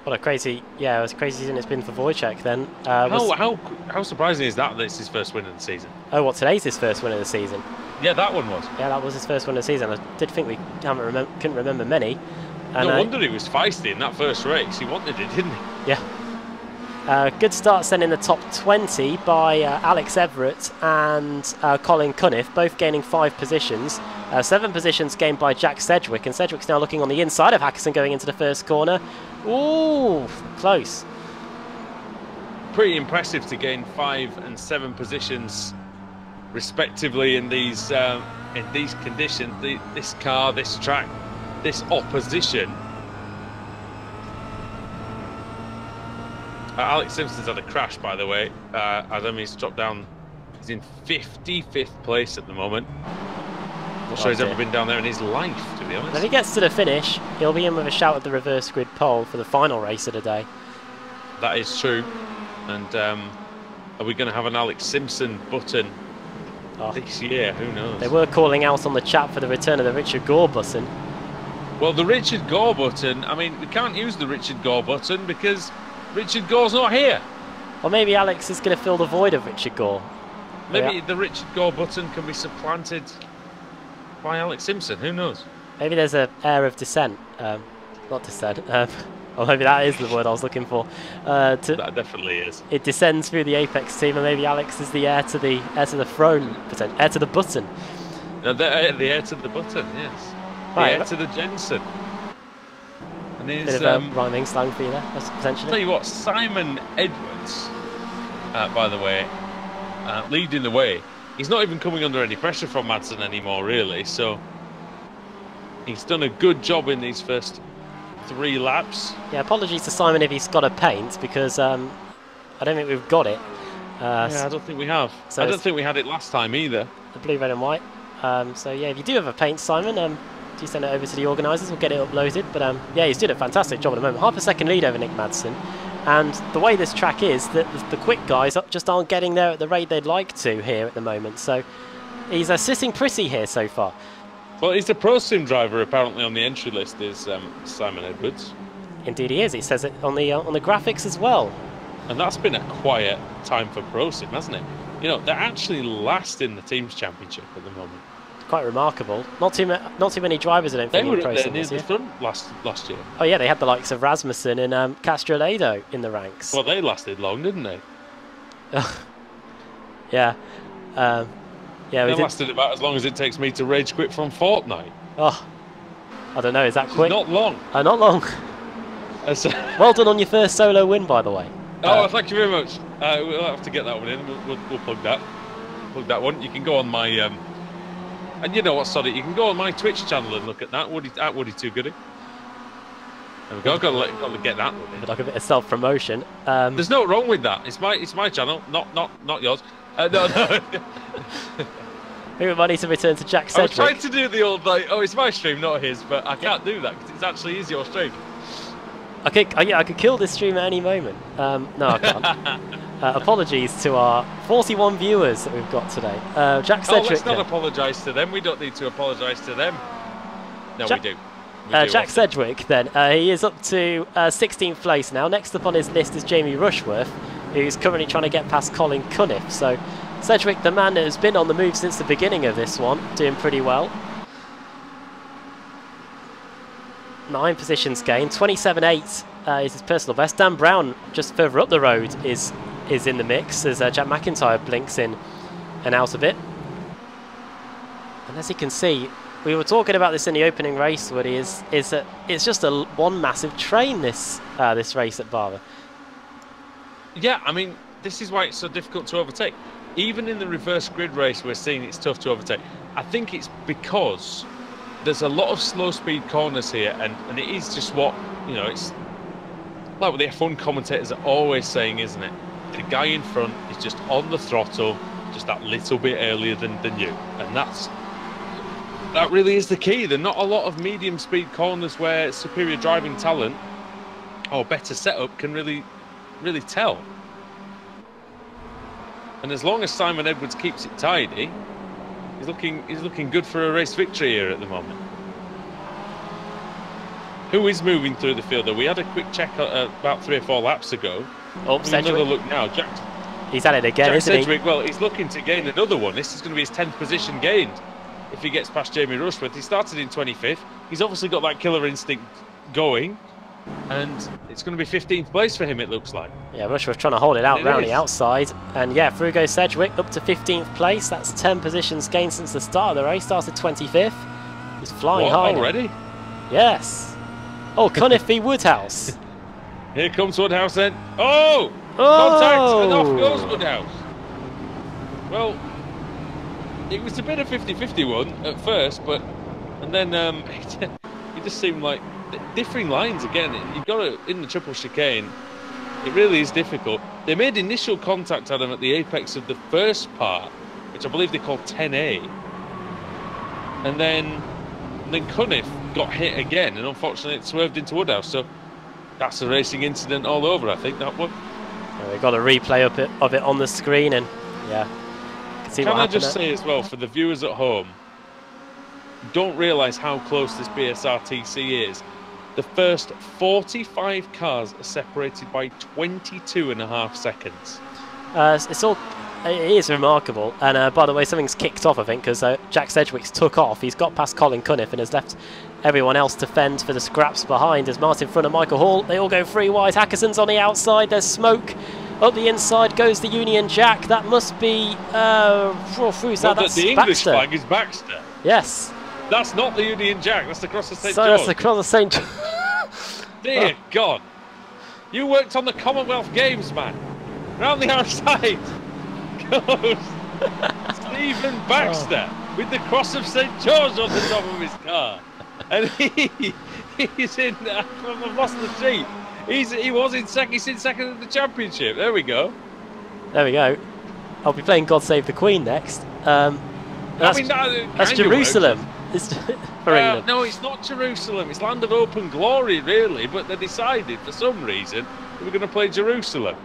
What a crazy, it was a crazy season it's been for Wojciech then. How surprising is that it's his first win of the season? Oh, what, today's his first win of the season? Yeah, that one was. Yeah, that was his first win of the season. I did think we couldn't remember many. And, no wonder he was feisty in that first race. He wanted it, didn't he? Yeah. Good start then in the top 20 by Alex Everett and Colin Cunniff, both gaining 5 positions. 7 positions gained by Jack Sedgwick, and Sedgwick's now looking on the inside of Hackerson going into the first corner. Ooh, close. Pretty impressive to gain 5 and 7 positions respectively in these conditions. This car, this track, this opposition. Alex Simpson's had a crash, by the way. Adam, he's dropped down. He's in 55th place at the moment. Not sure he's ever been down there in his life, to be honest. When he gets to the finish, he'll be in with a shout at the reverse grid pole for the final race of the day. That is true. And are we going to have an Alex Simpson button this year? Who knows? They were calling out on the chat for the return of the Richard Gore button. Well, the Richard Gore button, I mean, we can't use the Richard Gore button because Richard Gore's not here. Or maybe Alex is going to fill the void of Richard Gore. Maybe the Richard Gore button can be supplanted by Alex Simpson. Who knows? Maybe there's an air of dissent. Not dissent. Or maybe that is the word I was looking for. That definitely is. It descends through the Apex team, and maybe Alex is the heir to the throne, heir to the button. The heir to the button, yes. Right, the heir to the Jensen. And bit of rhyming slang for you there, potentially. I'll tell you what, Simon Edwards, by the way, leading the way. He's not even coming under any pressure from Madsen anymore, really. So he's done a good job in these first 3 laps. Yeah, apologies to Simon if he's got a paint, because I don't think we've got it. Yeah, I don't think we have. So I don't think we had it last time either. The blue, red and white. So yeah, if you do have a paint, Simon, do send it over to the organisers. We'll get it uploaded. But yeah, he's doing a fantastic job at the moment. Half a second lead over Nick Madsen. And the way this track is, that the quick guys just aren't getting there at the rate they'd like to here at the moment. So he's sitting pretty here so far. Well, he's a Pro Sim driver apparently on the entry list, is Simon Edwards. Indeed he is. He says it on the graphics as well. And that's been a quiet time for Pro Sim, hasn't it? You know, they're actually last in the Teams Championship at the moment. Quite remarkable. Not too many drivers, I don't think, in Pro Sim near the front last year. Oh yeah, they had the likes of Rasmussen and Castrolado in the ranks. Well, they lasted long, didn't they? Yeah. Yeah, they lasted about as long as it takes me to rage quit from Fortnite. Oh, I don't know, is that quick? Not long. Not long. Well done on your first solo win, by the way. Oh, thank you very much. We'll have to get that one in. We'll plug that. Plug that one. You can go on my... and you know what, sorry, you can go on my Twitch channel and look at that, at Woody Too Goody. There we go, got to get that one in. Like a bit of self-promotion. There's no wrong with that. It's my channel, not yours. No. I think we might need to return to Jack Sedgwick. I was trying to do the old, like, oh, it's my stream, not his, but I can't do that because it actually is your stream. I could kill this stream at any moment. No, I can't. Apologies to our 41 viewers that we've got today. Jack Sedgwick. Let's not apologise to them. We don't need to apologise to them. No, we do. Jack Sedgwick, then, he is up to 16th place now. Next up on his list is Jamie Rushworth, who's currently trying to get past Colin Cunniff. So Sedgwick, the man that has been on the move since the beginning of this one, doing pretty well. 9 positions gained, 27.8 is his personal best. Dan Brown, just further up the road, is in the mix as Jack McIntyre blinks in and out a bit. And as you can see, we were talking about this in the opening race, Woody, is that it's just one massive train, this race at Barber. Yeah, I mean, this is why it's so difficult to overtake. Even in the reverse grid race, we're seeing it's tough to overtake. I think it's because there's a lot of slow speed corners here, and it is just what, you know, it's like what the F1 commentators are always saying, isn't it? The guy in front is just on the throttle, just that little bit earlier than you, and that really is the key. There are not a lot of medium speed corners where superior driving talent or better setup can really tell. And as long as Simon Edwards keeps it tidy, he's looking good for a race victory here at the moment. Who is moving through the field though? We had a quick check about 3 or 4 laps ago. Oh, Sedgwick. Another look now. He's at it again, isn't Sedgwick, well, he's looking to gain another one. This is going to be his 10th position gained if he gets past Jamie Rushworth. He started in 25th. He's obviously got that killer instinct going, and it's going to be 15th place for him, it looks like. Yeah, Rushworth trying to hold it out round the outside. And yeah, through goes Sedgwick up to 15th place. That's 10 positions gained since the start of the race. Started 25th. He's flying high already? Now. Yes. Oh, Cunniff v Woodhouse. Here comes Woodhouse then. Oh! Contact! And off goes Woodhouse. Well, it was a bit of 50-50 one at first, and then it just seemed like differing lines again. You've got to, in the triple chicane, it really is difficult. They made initial contact, Adam, at the apex of the first part, which I believe they call 10A. And then Cunniff got hit again, and unfortunately it swerved into Woodhouse. So that's a racing incident all over, I think, that one. Yeah, we've got a replay of it on the screen, and yeah. Can I just say as well, for the viewers at home, don't realise how close this BSRTC is. The first 45 cars are separated by 22.5 seconds. It is remarkable. And by the way, something's kicked off, I think, because Jack Sedgwick's took off. He's got past Colin Cunniff and has left everyone else to fend for the scraps behind. As Martin in front of Michael Hall, they all go 3 wide. Hackerson's on the outside. There's smoke. Up the inside goes the Union Jack. That must be who's that? That's the English flag is Baxter. Yes. That's not the Union Jack. That's the Cross of St. George. That's the Cross of St. George. Dear God. You worked on the Commonwealth Games, man. Round the outside goes Stephen Baxter with the Cross of St. George on the top of his car. And he's in, I've lost the sheet. He was in second. He's in second in the championship. There we go. There we go. I'll be playing God Save the Queen next. That's Jerusalem. For England. No, it's not Jerusalem. It's Land of Open Glory, really. But they decided, for some reason, they were going to play Jerusalem,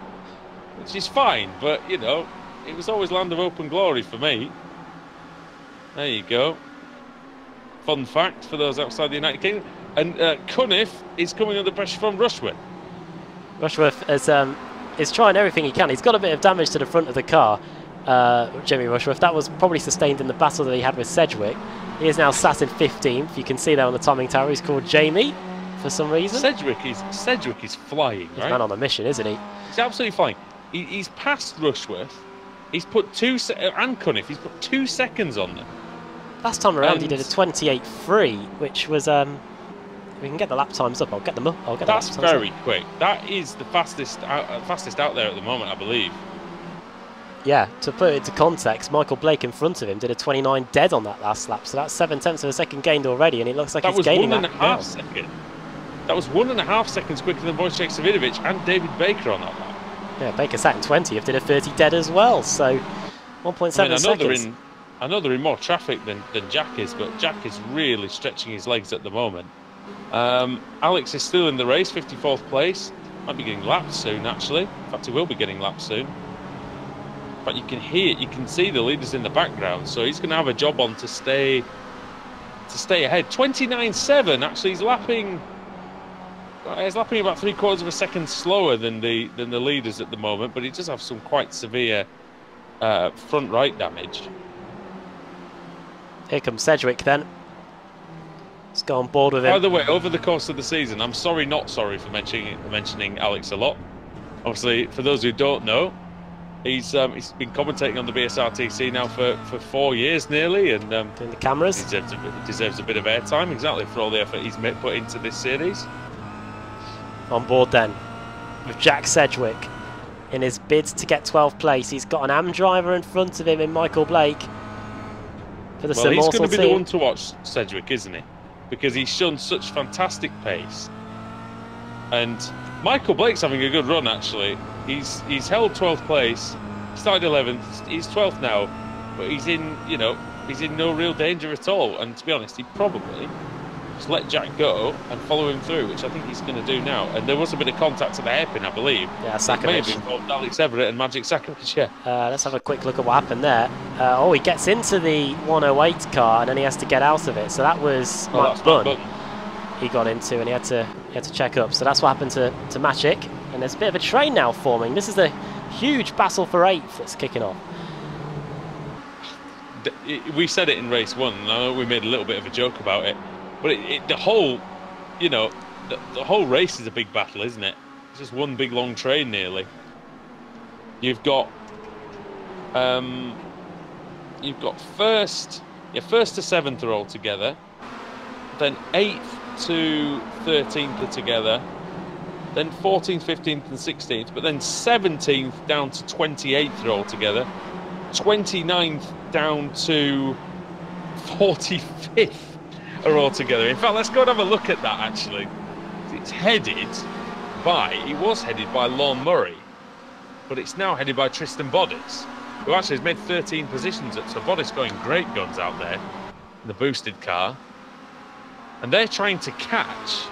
which is fine. But you know, it was always Land of Open Glory for me. There you go. Fun fact for those outside the United Kingdom. And Cunniff is coming under pressure from Rushworth. Rushworth is trying everything he can. He's got a bit of damage to the front of the car, Jimmy Rushworth. That was probably sustained in the battle that he had with Sedgwick. He is now sat in 15th. You can see there on the timing tower he's called Jamie for some reason. Sedgwick is flying, He's right? a man on a mission, isn't he? He's absolutely flying. He's passed Rushworth. He's put and Cunniff. He's put 2 seconds on them. Last time around he did a 28.3, which was we can get the lap times up. I'll get them up. That's very quick. That is the fastest out there at the moment, I believe. Yeah, to put it into context, Michael Blake in front of him did a 29 dead on that last lap, so that's 7/10 of a second gained already, and it looks like he's gaining that. That was 1.5 seconds. That was 1.5 seconds quicker than Wojciech Savidovic and David Baker on that lap. Yeah, Baker sat in 20th, did a 30 dead as well, so 1.7 seconds. I know they're in more traffic than Jack is, but Jack is really stretching his legs at the moment. Alex is still in the race, 54th place. Might be getting lapped soon, actually. In fact, he will be getting lapped soon. but you can see the leaders in the background. So he's going to have a job on to stay ahead. 29.7. Actually, he's lapping about 3/4 of a second slower than the leaders at the moment, but he does have some quite severe front right damage. Here comes Sedgwick then. Let's go on board with him. By the way, over the course of the season, I'm sorry, not sorry for mentioning Alex a lot. Obviously, for those who don't know, he's been commentating on the BSRTC now for 4 years nearly, and doing the cameras. Deserves a bit of airtime, exactly, for all the effort he's put into this series. On board then with Jack Sedgwick in his bid to get 12th place. He's got an AM driver in front of him in Michael Blake for the Well, he's going to be team. the one to watch, Sedgwick, isn't he? Because he's shown such fantastic pace. And Michael Blake's having a good run, actually. He's held 12th place. He started 11th. He's 12th now, but he's in no real danger at all. And to be honest, he probably just let Jack go and follow him through, which I think he's going to do now. And there was a bit of contact at the hairpin, I believe. Yeah, Sakovic. Maybe involved Alex Everett and Magic Sakovic, yeah. Let's have a quick look at what happened there. He gets into the 108 car and then he has to get out of it. So that was Matt Bunn he got into, and he had to check up. So that's what happened to Magic. And there's a bit of a train now forming. This is the huge battle for 8th that's kicking off. We said it in race 1, and I know we made a little bit of a joke about it, but the whole race is a big battle, isn't it? It's just one big long train nearly. You've got first to 7th are all together, then 8th to 13th are together, then 14th, 15th and 16th, but then 17th down to 28th are all together, 29th down to 45th are all together. In fact, let's go and have a look at that, actually. It was headed by Lon Murray, but it's now headed by Tristan Bodice, who actually has made 13 positions up. So Bodice going great guns out there in the boosted car. And they're trying to catch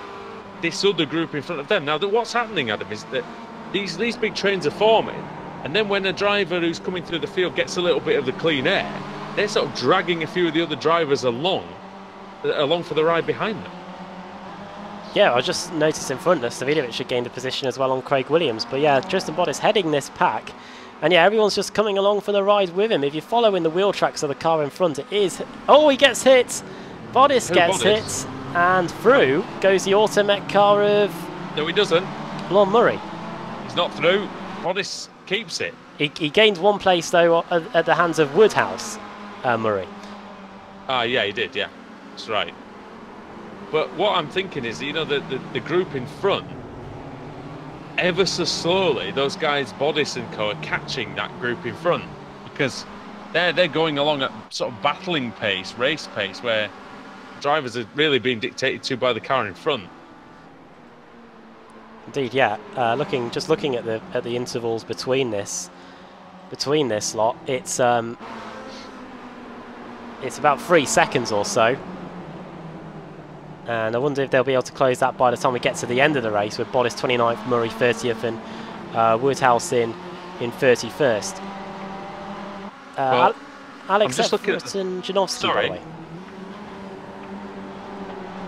this other group in front of them. Now, what's happening, Adam, is that these big trains are forming, and then when a driver who's coming through the field gets a little bit of the clean air, they're sort of dragging a few of the other drivers along for the ride behind them. Yeah, I just noticed in front that Davidovic had gained a position as well on Craig Williams. But yeah, Tristan Bodice heading this pack. And yeah, everyone's just coming along for the ride with him. If you follow in the wheel tracks of the car in front, it is... Oh, he gets hit! Bodice gets hit. And through goes the Automech car of... No, he doesn't. Lon Murray. He's not through. Bodice keeps it. He gained 1 place, though, at the hands of Woodhouse, Murray. Ah, yeah, he did, yeah. That's right. But what I'm thinking is, the group in front, ever so slowly, those guys, Bodice and co, are catching that group in front. Because they're going along at sort of battling pace, race pace, where drivers are really being dictated to by the car in front. Indeed, yeah. Just looking at the intervals between this lot, it's about 3 seconds or so, and I wonder if they'll be able to close that by the time we get to the end of the race, with Bodice 29th, Murray 30th, and Woodhouse in 31st. Well, Alex Everett and Janowski, by the way.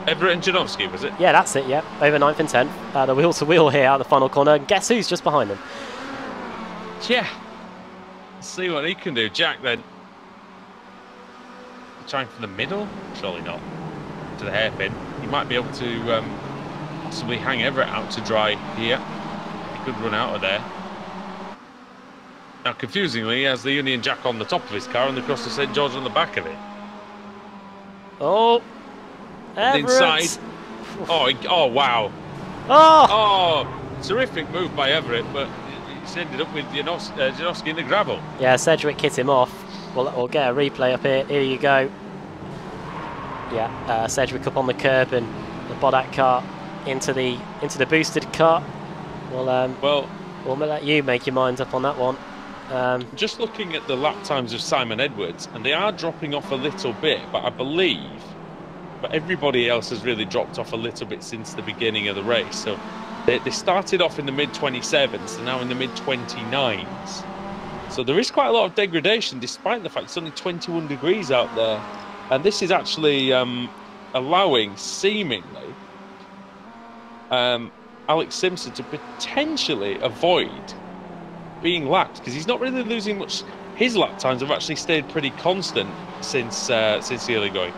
Everett and Janowski, was it? Yeah, that's it, yeah. Over 9th and 10th. The wheel-to-wheel here out the final corner. Guess who's just behind them? Yeah. Let's see what he can do. Jack, then. Trying for the middle? Surely not. To the hairpin. He might be able to possibly hang Everett out to dry here. He could run out of there. Now, confusingly, he has the Union Jack on the top of his car and the Cross of St. George on the back of it. Oh. Everett. Inside. Oh, wow. Oh, terrific move by Everett, but it's ended up with Janowski in the gravel. Yeah, Sedgwick hit him off. We'll get a replay up here. Here you go. Yeah, Sedgwick up on the curb and the Bodak car into the boosted car. We'll let you make your mind up on that one. Just looking at the lap times of Simon Edwards, and they are dropping off a little bit, but I believe... But everybody else has really dropped off a little bit since the beginning of the race. So they started off in the mid-27s, and now in the mid-29s. So there is quite a lot of degradation, despite the fact it's only 21 degrees out there. And this is actually allowing, seemingly, Alex Simpson to potentially avoid being lapped, because he's not really losing much. His lap times have actually stayed pretty constant since the early going.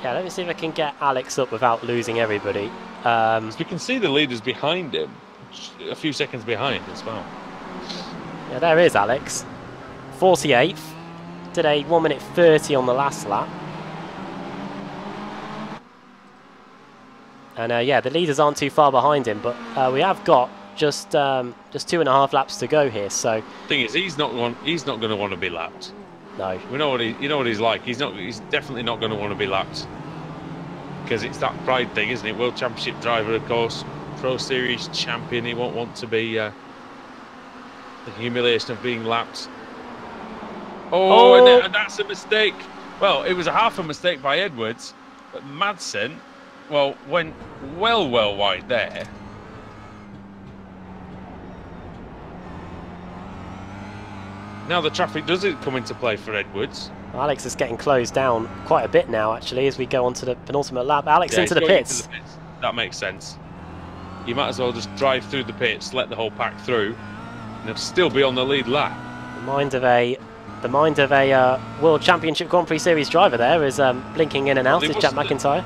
Yeah, let me see if I can get Alex up without losing everybody. So we can see the leaders behind him, a few seconds behind as well. Yeah, there is Alex. 48th. Did a 1 minute 30 on the last lap. And yeah, the leaders aren't too far behind him, but we have got just 2.5 laps to go here. So thing is, he's not going to want to be lapped. No, we know what you know what he's like. He's definitely not going to want to be lapped, because it's that pride thing, isn't it? World Championship driver, of course, Pro Series champion. He won't want to be the humiliation of being lapped. Oh, and that's a mistake. Well, it was a half a mistake by Edwards, but Madsen, well, went well wide there. Now the traffic doesn't come into play for Edwards. Alex is getting closed down quite a bit now, actually, as we go on to the penultimate lap. Alex into the pits. That makes sense. You might as well just drive through the pits, let the whole pack through, and he'll still be on the lead lap. The mind of a World Championship Grand Prix Series driver there is blinking in and out. Is Jack McIntyre?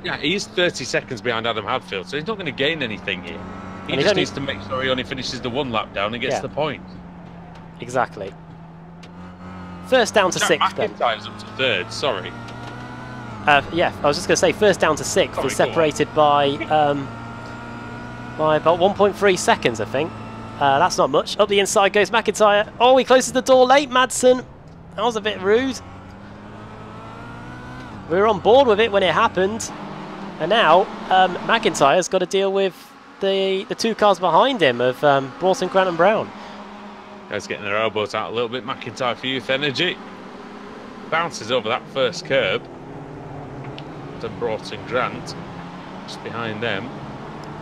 Yeah, he's 30 seconds behind Adam Hadfield, so he's not going to gain anything here. He just needs to make sure he only finishes the 1 lap down and gets the point. Exactly. First down to 6th then. McIntyre's up to 3rd, sorry. Yeah, I was just going to say first down to 6th was separated by about 1.3 seconds, I think. That's not much. Up the inside goes McIntyre. Oh, he closes the door late, Madsen. That was a bit rude. We were on board with it when it happened. And now McIntyre's got to deal with the 2 cars behind him of Broughton, Grant and Brown. Guys getting their elbows out a little bit. McIntyre for Youth Energy. Bounces over that first curb. To Broughton Grant. Just behind them.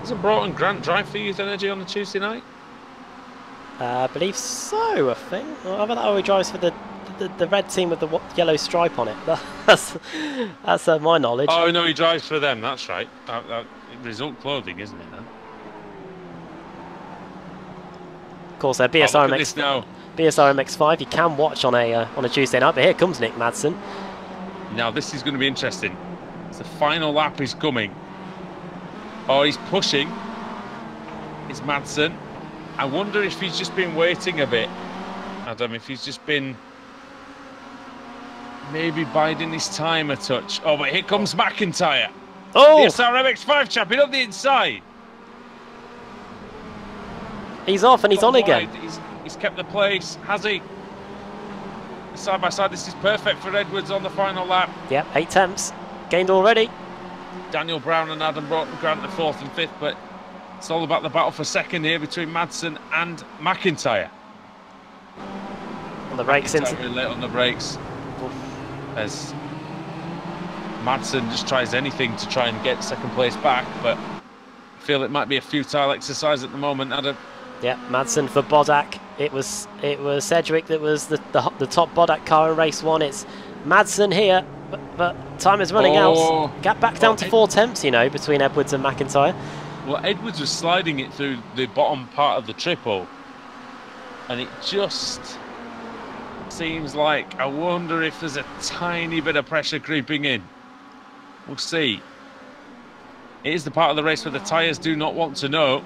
Doesn't Broughton Grant drive for Youth Energy on a Tuesday night? I believe so, I think. Well, I bet he drives for the red team with the yellow stripe on it. That's my knowledge. Oh, no, he drives for them. That's right. Result Clothing, isn't it, then? Of course, BSRMX5 you can watch on a Tuesday night, but here comes Nick Madsen. Now this is going to be interesting. The final lap is coming. Oh, he's pushing. It's Madsen. I wonder if he's just been waiting a bit, Adam, if he's just been maybe biding his time a touch. Oh, but here comes McIntyre. Oh! The SRMX5 champion up the inside. He's off and he's on again. He's kept the place, has he? Side by side, this is perfect for Edwards on the final lap. Yep, 8 temps gained already. Daniel Brown and Adam Broughton Grant the 4th and 5th, but it's all about the battle for 2nd here between Madsen and McIntyre. On the brakes, really late on the brakes. As Madsen just tries anything to try and get 2nd place back, but I feel it might be a futile exercise at the moment, Adam. Yeah, Madsen for Bodak. It was Sedgwick that was the top Bodak car in race 1. It's Madsen here, but time is running out. Gap back down to 4 temps, you know, between Edwards and McIntyre. Well, Edwards was sliding it through the bottom part of the triple, and it just seems like, I wonder if there's a tiny bit of pressure creeping in. We'll see. It is the part of the race where the tyres do not want to know.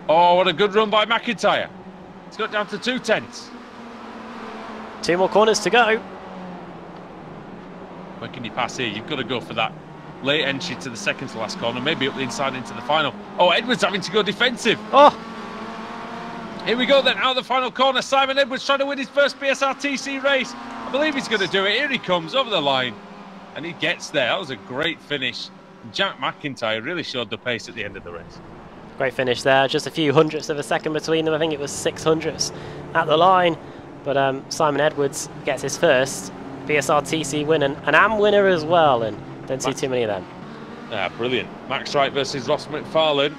Oh, what a good run by McIntyre. It's got down to 2 tenths. 2 more corners to go. Where can you pass here? You've got to go for that late entry to the 2nd to last corner, maybe up the inside into the final. Oh, Edwards having to go defensive. Oh! Here we go then, out of the final corner. Simon Edwards trying to win his first BSRTC race. I believe he's going to do it. Here he comes over the line, and he gets there. That was a great finish. Jack McIntyre really showed the pace at the end of the race. Great finish there. Just a few hundredths of a second between them. I think it was 6 hundredths at the line. But Simon Edwards gets his first BSRTC win, and an AM winner as well, and don't see too many of them. Ah, brilliant. Max Wright versus Ross McFarlane.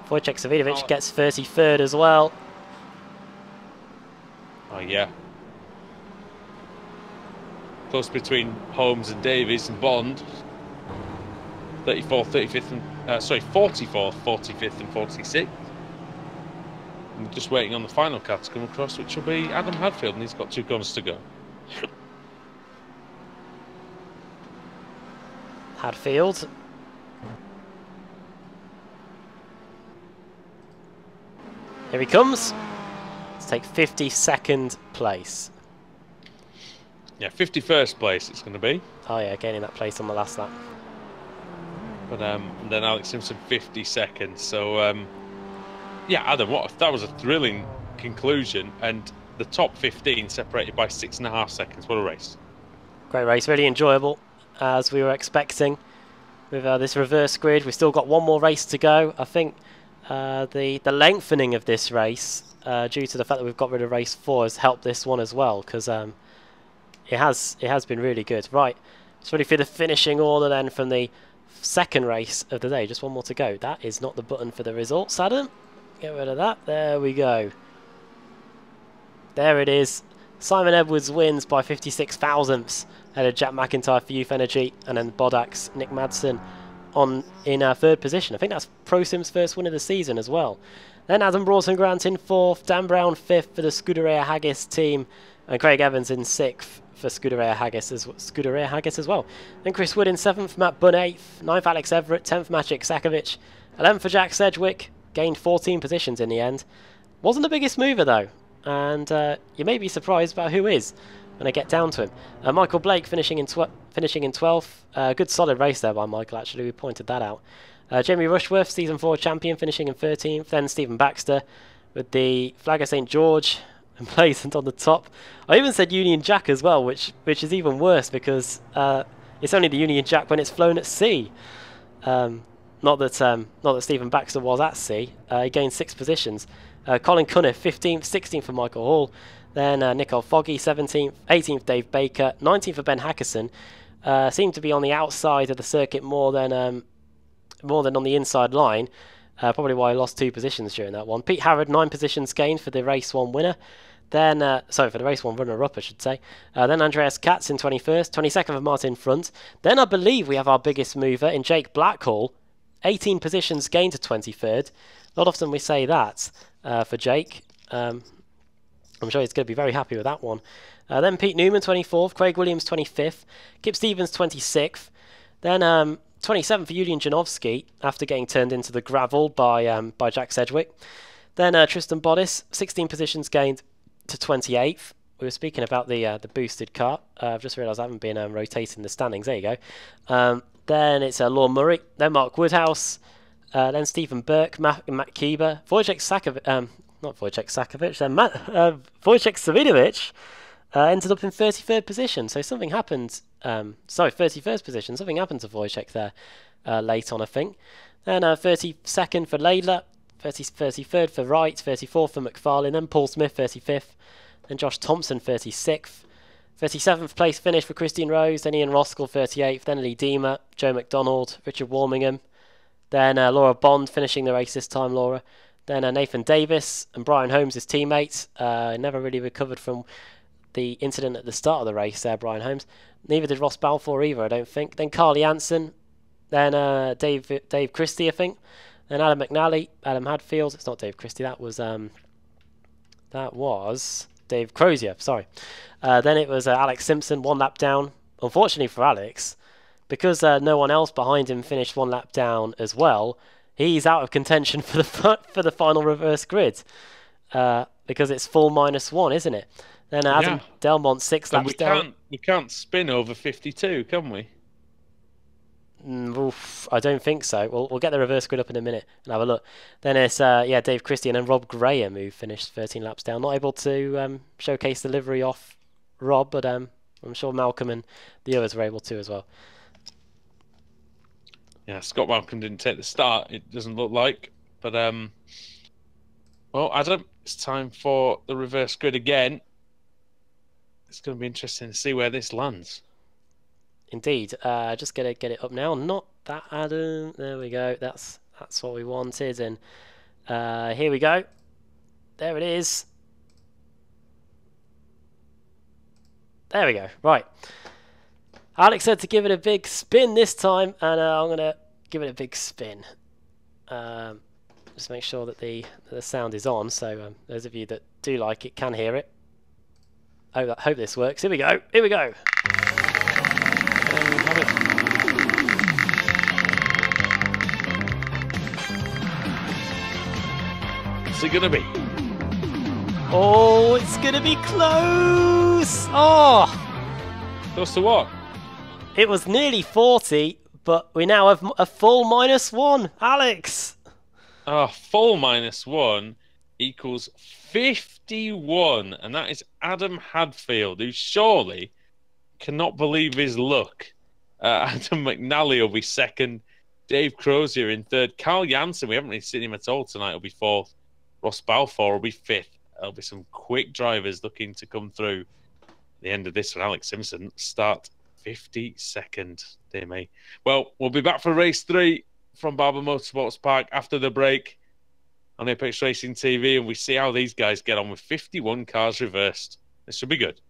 Wojciech Savidovic gets 33rd as well. Oh, yeah. Close between Holmes and Davies and Bond. 34th, 35th, and 44th, 45th, and 46th. I'm just waiting on the final car to come across, which will be Adam Hadfield, and he's got 2 corners to go. Hadfield. Here he comes. Let's take 52nd place. Yeah, 51st place it's going to be. Oh yeah, gaining that place on the last lap. But then Alex Simpson 52nd. So yeah, Adam, that was a thrilling conclusion, and the top 15 separated by 6.5 seconds. What a race! Great race, really enjoyable, as we were expecting. With this reverse grid, we've still got one more race to go. I think the lengthening of this race, due to the fact that we've got rid of race 4, has helped this one as well, because it has been really good. Right, it's ready for the finishing order then from the second race of the day. Just one more to go. That is not the button for the results, Adam. Get rid of that. There we go. There it is. Simon Edwards wins by 56 thousandths ahead of Jack McIntyre for Youth Energy, and then Bodak's Nick Madsen in 3rd position. I think that's ProSim's first win of the season as well. Then Adam Broughton-Grant in 4th, Dan Brown 5th for the Scuderia Haggis team, and Craig Evans in 6th for Scuderia Haggis as well. Then Chris Wood in 7th, Matt Bunn 8th, 9th Alex Everett, 10th Maciek Sakovic, 11th for Jack Sedgwick, gained 14 positions in the end. Wasn't the biggest mover though, and you may be surprised about who is when I get down to him. Michael Blake finishing in 12th. Good solid race there by Michael, actually, we pointed that out. Jamie Rushworth, Season 4 champion, finishing in 13th. Then Stephen Baxter with the flag of St George emblazoned on the top. I even said Union Jack as well, which is even worse, because it's only the Union Jack when it's flown at sea. Not that Stephen Baxter was at sea. He gained 6 positions. Colin Cunniff 15th, 16th for Michael Hall. Then Nicole Foggy 17th, 18th Dave Baker, 19th for Ben Hackerson. Seemed to be on the outside of the circuit more than on the inside line. Probably why he lost 2 positions during that one. Pete Harrod 9 positions gained for the race 1 winner. Then for the race 1 runner-up, I should say. Then Andreas Katz in 21st, 22nd for Martin Front. Then I believe we have our biggest mover in Jake Blackhall, 18 positions gained to 23rd. Not often we say that for Jake. I'm sure he's going to be very happy with that one. Then Pete Newman 24th, Craig Williams 25th, Kip Stevens 26th. Then 27th for Julian Janowski after getting turned into the gravel by Jack Sedgwick. Then Tristan Bodis, 16 positions gained to 28th. We were speaking about the boosted cart. I've just realised I haven't been rotating the standings. There you go. Then it's Lorne Murray. Then Mark Woodhouse. Then Stephen Burke, Matt Keeber, Wojciech Sakovic. Not Wojciech Sakovic. Then Wojciech Savidovic ended up in 33rd position. So something happened. 31st position. Something happened to Wojciech there late on, I think. Then 32nd for Laidler, 33rd for Wright, 34th for McFarlane. Then Paul Smith, 35th. Then Josh Thompson, 36th. 37th place finish for Christian Rose. Then Ian Roskell, 38th. Then Lee Deemer, Joe McDonald, Richard Warmingham. Then Laura Bond finishing the race this time, Laura. Then Nathan Davis and Brian Holmes, his teammate. Never really recovered from the incident at the start of the race there, Brian Holmes. Neither did Ross Balfour either, I don't think. Then Carl Jansen. Then Dave Christie, I think. Then Adam McNally, Adam Hadfield. It's not Dave Christie, that was Dave Crozier, sorry. Then it was Alex Simpson, 1 lap down. Unfortunately for Alex, because no one else behind him finished 1 lap down as well, he's out of contention for the final reverse grid, because it's full -1, isn't it? Then Adam Delmont 6 laps down. We can't spin over 52, can we? Oof, I don't think so. We'll get the reverse grid up in a minute and have a look. Then it's Dave Christie and then Rob Graham, who finished 13 laps down. Not able to showcase the livery off Rob, but I'm sure Malcolm and the others were able to as well. Yeah, Scott Malcolm didn't take the start, it doesn't look like. But, well, Adam, it's time for the reverse grid again. It's going to be interesting to see where this lands. Indeed. Just get it up now. Not that, Adam. There we go. That's what we wanted. And Here we go. There it is. There we go. Right. Alex said to give it a big spin this time, and I'm going to give it a big spin. Just make sure that the sound is on, so those of you that do like it can hear it. Hope this works. Here we go. Here we go. What's it gonna be? Oh, it's gonna be close. Oh, Close to what? it was nearly 40, but we now have a full -1. Alex. Full -1 equals 51, and that is Adam Hadfield, who surely cannot believe his luck. Adam McNally will be second, Dave Crozier in third, Carl Jansen, we haven't really seen him at all tonight, will be fourth, Ross Balfour will be fifth. There'll be some quick drivers looking to come through at the end of this one. Alex Simpson start 52nd, dear me. Well, we'll be back for race 3 from Barber Motorsports Park after the break on Apex Racing TV, and we see how these guys get on with 51 cars reversed. This should be good.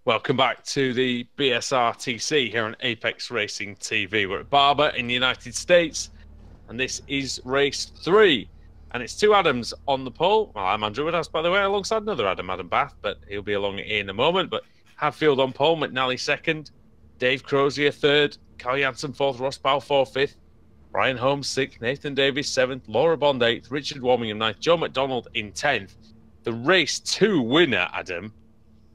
Welcome back to the BSRTC here on Apex Racing TV. We're at Barber in the United States, and this is race 3. And it's 2 Adams on the pole. Well, I'm Andrew Woodhouse, by the way, alongside another Adam Bath, but he'll be along in a moment. But Hadfield on pole, McNally 2nd, Dave Crozier 3rd, Cal Janssen 4th, Ross Balfour 5th, Brian Holmes 6th, Nathan Davis 7th, Laura Bond 8th, Richard Warmingham 9th, Joe McDonald in 10th. The race 2 winner, Adam,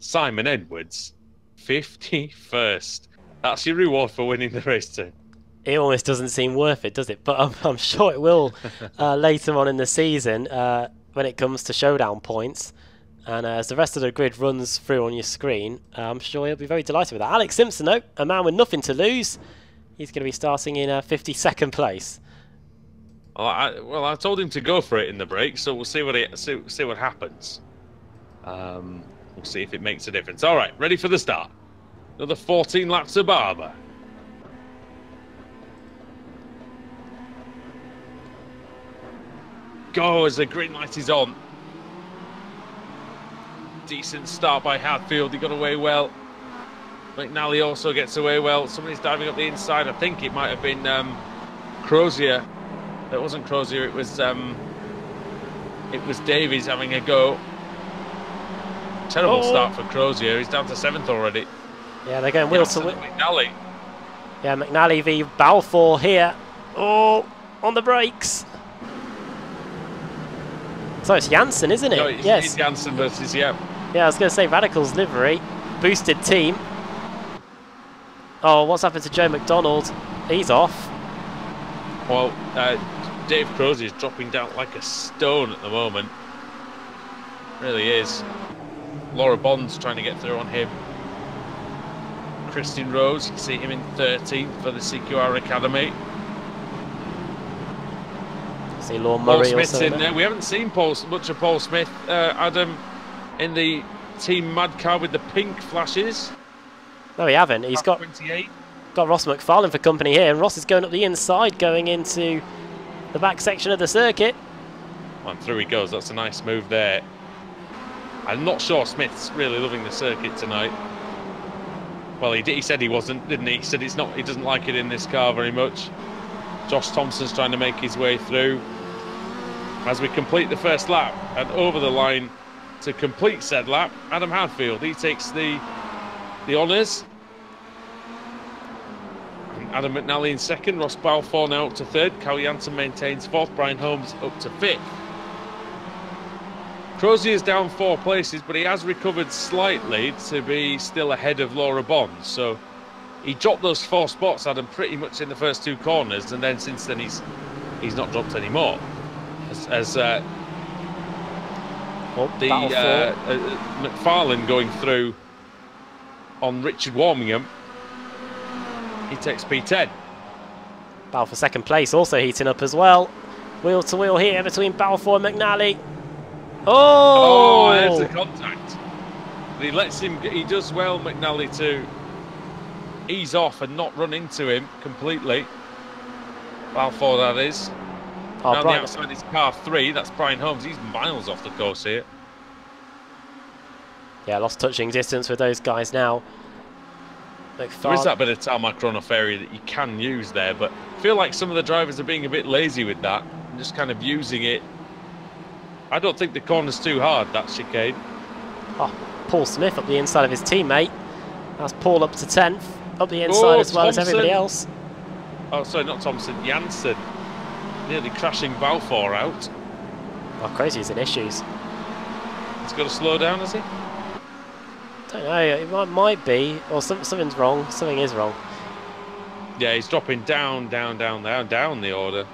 Simon Edwards, 51st. That's your reward for winning the race 2. It almost doesn't seem worth it, does it? But I'm sure it will later on in the season when it comes to showdown points. And as the rest of the grid runs through on your screen, I'm sure he'll be very delighted with that. Alex Simpson, though, a man with nothing to lose. He's going to be starting in 52nd place. Well, I told him to go for it in the break, so we'll see what happens. We'll see if it makes a difference. All right, ready for the start. Another 14 laps of Barber. Go as the green light is on. Decent start by Hadfield. He got away well. McNally also gets away well. Somebody's diving up the inside. I think it might have been Crozier. It wasn't Crozier. It was Davies having a go. Terrible start for Crozier. He's down to 7th already. Yeah, they're going wheel to wheel. McNally. Yeah, McNally v Balfour here. Oh, on the brakes. So it's Janssen, isn't it? No, yes. It's Janssen versus, yeah. Yeah, I was going to say Radical's livery. Boosted team. Oh, what's happened to Joe McDonald? He's off. Well, Dave Crozier is dropping down like a stone at the moment. Really is. Laura Bond's trying to get through on him. Christian Rose, you can see him in 13th for the CQR Academy. See Laura Murray Paul Smith's also in there. We haven't seen much of Paul Smith, Adam, in the Team Mad car with the pink flashes. No, he haven't. He's got 28. Got Ross McFarlane for company here, and Ross is going up the inside, going into the back section of the circuit. And through he goes. That's a nice move there. I'm not sure Smith's really loving the circuit tonight. Well, he said he wasn't, didn't he? He said it's not. He doesn't like it in this car very much. Josh Thompson's trying to make his way through. As we complete the first lap and over the line to complete said lap, Adam Hadfield, he takes the honours. Adam McNally in 2nd, Ross Balfour now up to 3rd, Cal Janssen maintains 4th, Brian Holmes up to 5th. Crozier's down 4 places, but he has recovered slightly to be still ahead of Laura Bond. So he dropped those 4 spots, Adam, pretty much in the first 2 corners, and then since then he's not dropped any more. McFarlane going through on Richard Warmingham. He takes P10. Balfour 2nd place, also heating up as well. Wheel to wheel here between Balfour and McNally. Oh! There's the contact. He lets him. He does well, McNally, to ease off and not run into him completely. Balfour, that is. Oh, now on the outside is car 3. That's Brian Holmes. He's miles off the course here. Yeah, lost touching distance with those guys now. There is that bit of tarmac runoff area that you can use there, but I feel like some of the drivers are being a bit lazy with that and just kind of using it. I don't think the corner's too hard, that chicane. Oh, Paul Smith up the inside of his teammate. That's Paul up to 10th, up the inside as well as everybody else. Oh, sorry, not Thompson, Janssen. Nearly crashing Balfour out. Oh, Crazy's in issues. He's got to slow down, has he? Don't know, it might be, or something's wrong. Something is wrong. Yeah, he's dropping down the order.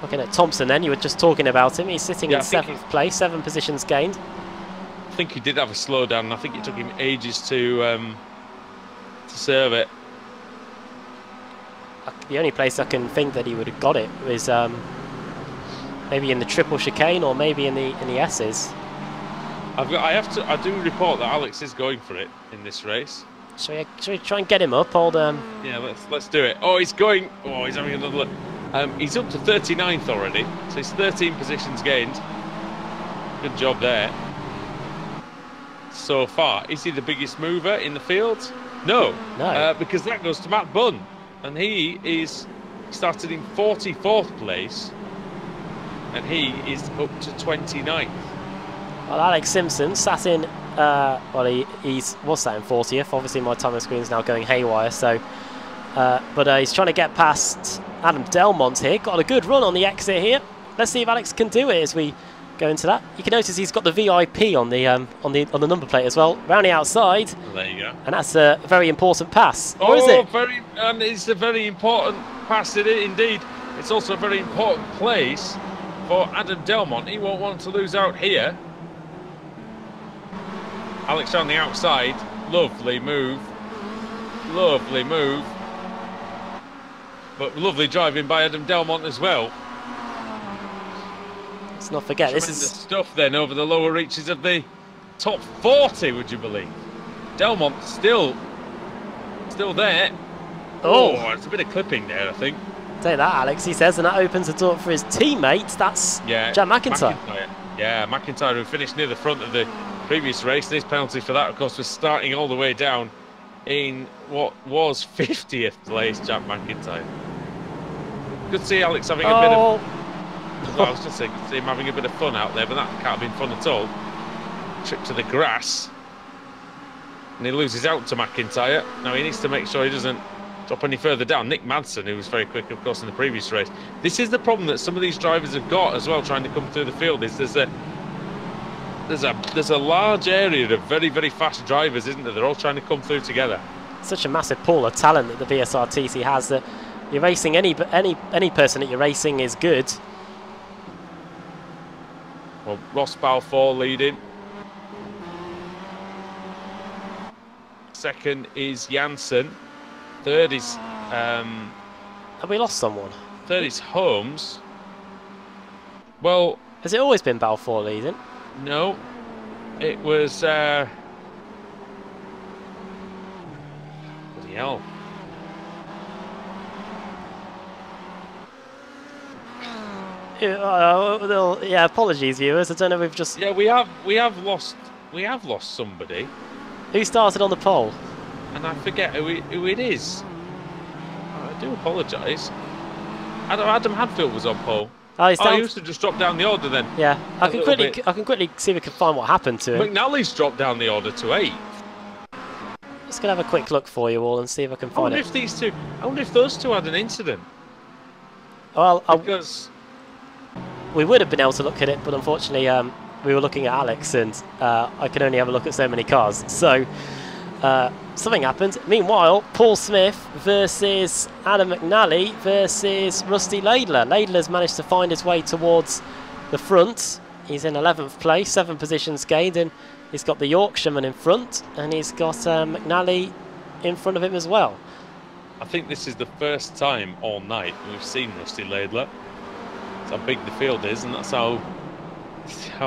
Looking at Thompson then, you were just talking about him. He's sitting in 7th place, 7 positions gained. I think he did have a slowdown, and I think it took him ages to serve it. The only place I can think that he would have got it was maybe in the triple chicane or maybe in the S's. I do report that Alex is going for it in this race. Shall we try and get him up? Yeah, let's do it. Oh, he's going. Oh, he's having another look. He's up to 39th already, so he's 13 positions gained. Good job there. so far. Is he the biggest mover in the field? No. No. Because that goes to Matt Bunn. And he started in 44th place. And he is up to 29th. Well, Alex Simpson sat in, well, he was sat in 40th. Obviously, my timer screen is now going haywire, so... but he's trying to get past Adam Delmont here. Got a good run on the exit here. Let's see if Alex can do it as we go into that. You can notice he's got the VIP on the number plate as well. Round the outside. Well, there you go. And that's a very important pass. Oh, or is it? It's a very important pass, indeed. It's also a very important place for Adam Delmont. He won't want to lose out here. Alex on the outside. Lovely move. Lovely move. But lovely driving by Adam Delmont as well. Let's not forget, Tremendous this is stuff then over the lower reaches of the top 40, would you believe? Delmont still there. Oh, it's a bit of clipping there, I think. Take that, Alex, he says, and that opens the door for his teammates. That's Jack McIntyre. Yeah, McIntyre, who finished near the front of the previous race. And his penalty for that, of course, was starting all the way down in what was 50th place, Jack McIntyre. Good to see Alex having a bit of... Well, I was just saying, good to see him having a bit of fun out there, but that can't have been fun at all. Trip to the grass. And he loses out to McIntyre. Now he needs to make sure he doesn't drop any further down. Nick Madsen, who was very quick, of course, in the previous race. This is the problem that some of these drivers have got as well, trying to come through the field, is there's a large area of very, very fast drivers, isn't there? They're all trying to come through together. Such a massive pool of talent that the BSRTC has, that you're racing any person that you're racing is good. Well, Ross Balfour leading. Second is Janssen. Third is... Have we lost someone? Third is Holmes. Well... Has it always been Balfour leading? No. It was... Bloody hell. Yeah, apologies, viewers. I don't know. We've just we have lost somebody. Who started on the pole? And I forget who it is. I do apologise. Adam Hadfield was on pole. He used to just drop down the order then. Yeah, I can quickly see if we can find what happened to him. McNally's dropped down the order to 8th. Just gonna have a quick look for you all and see if I can find it. I wonder if those two had an incident. Well, because we would have been able to look at it, but unfortunately, we were looking at Alex, and I could only have a look at so many cars. So something happened. Meanwhile, Paul Smith versus Adam McNally versus Rusty Laidler. Laidler's managed to find his way towards the front. He's in 11th place, 7 positions gained, and he's got the Yorkshireman in front, and he's got McNally in front of him as well. I think this is the first time all night we've seen Rusty Laidler. That's how big the field is, and that's how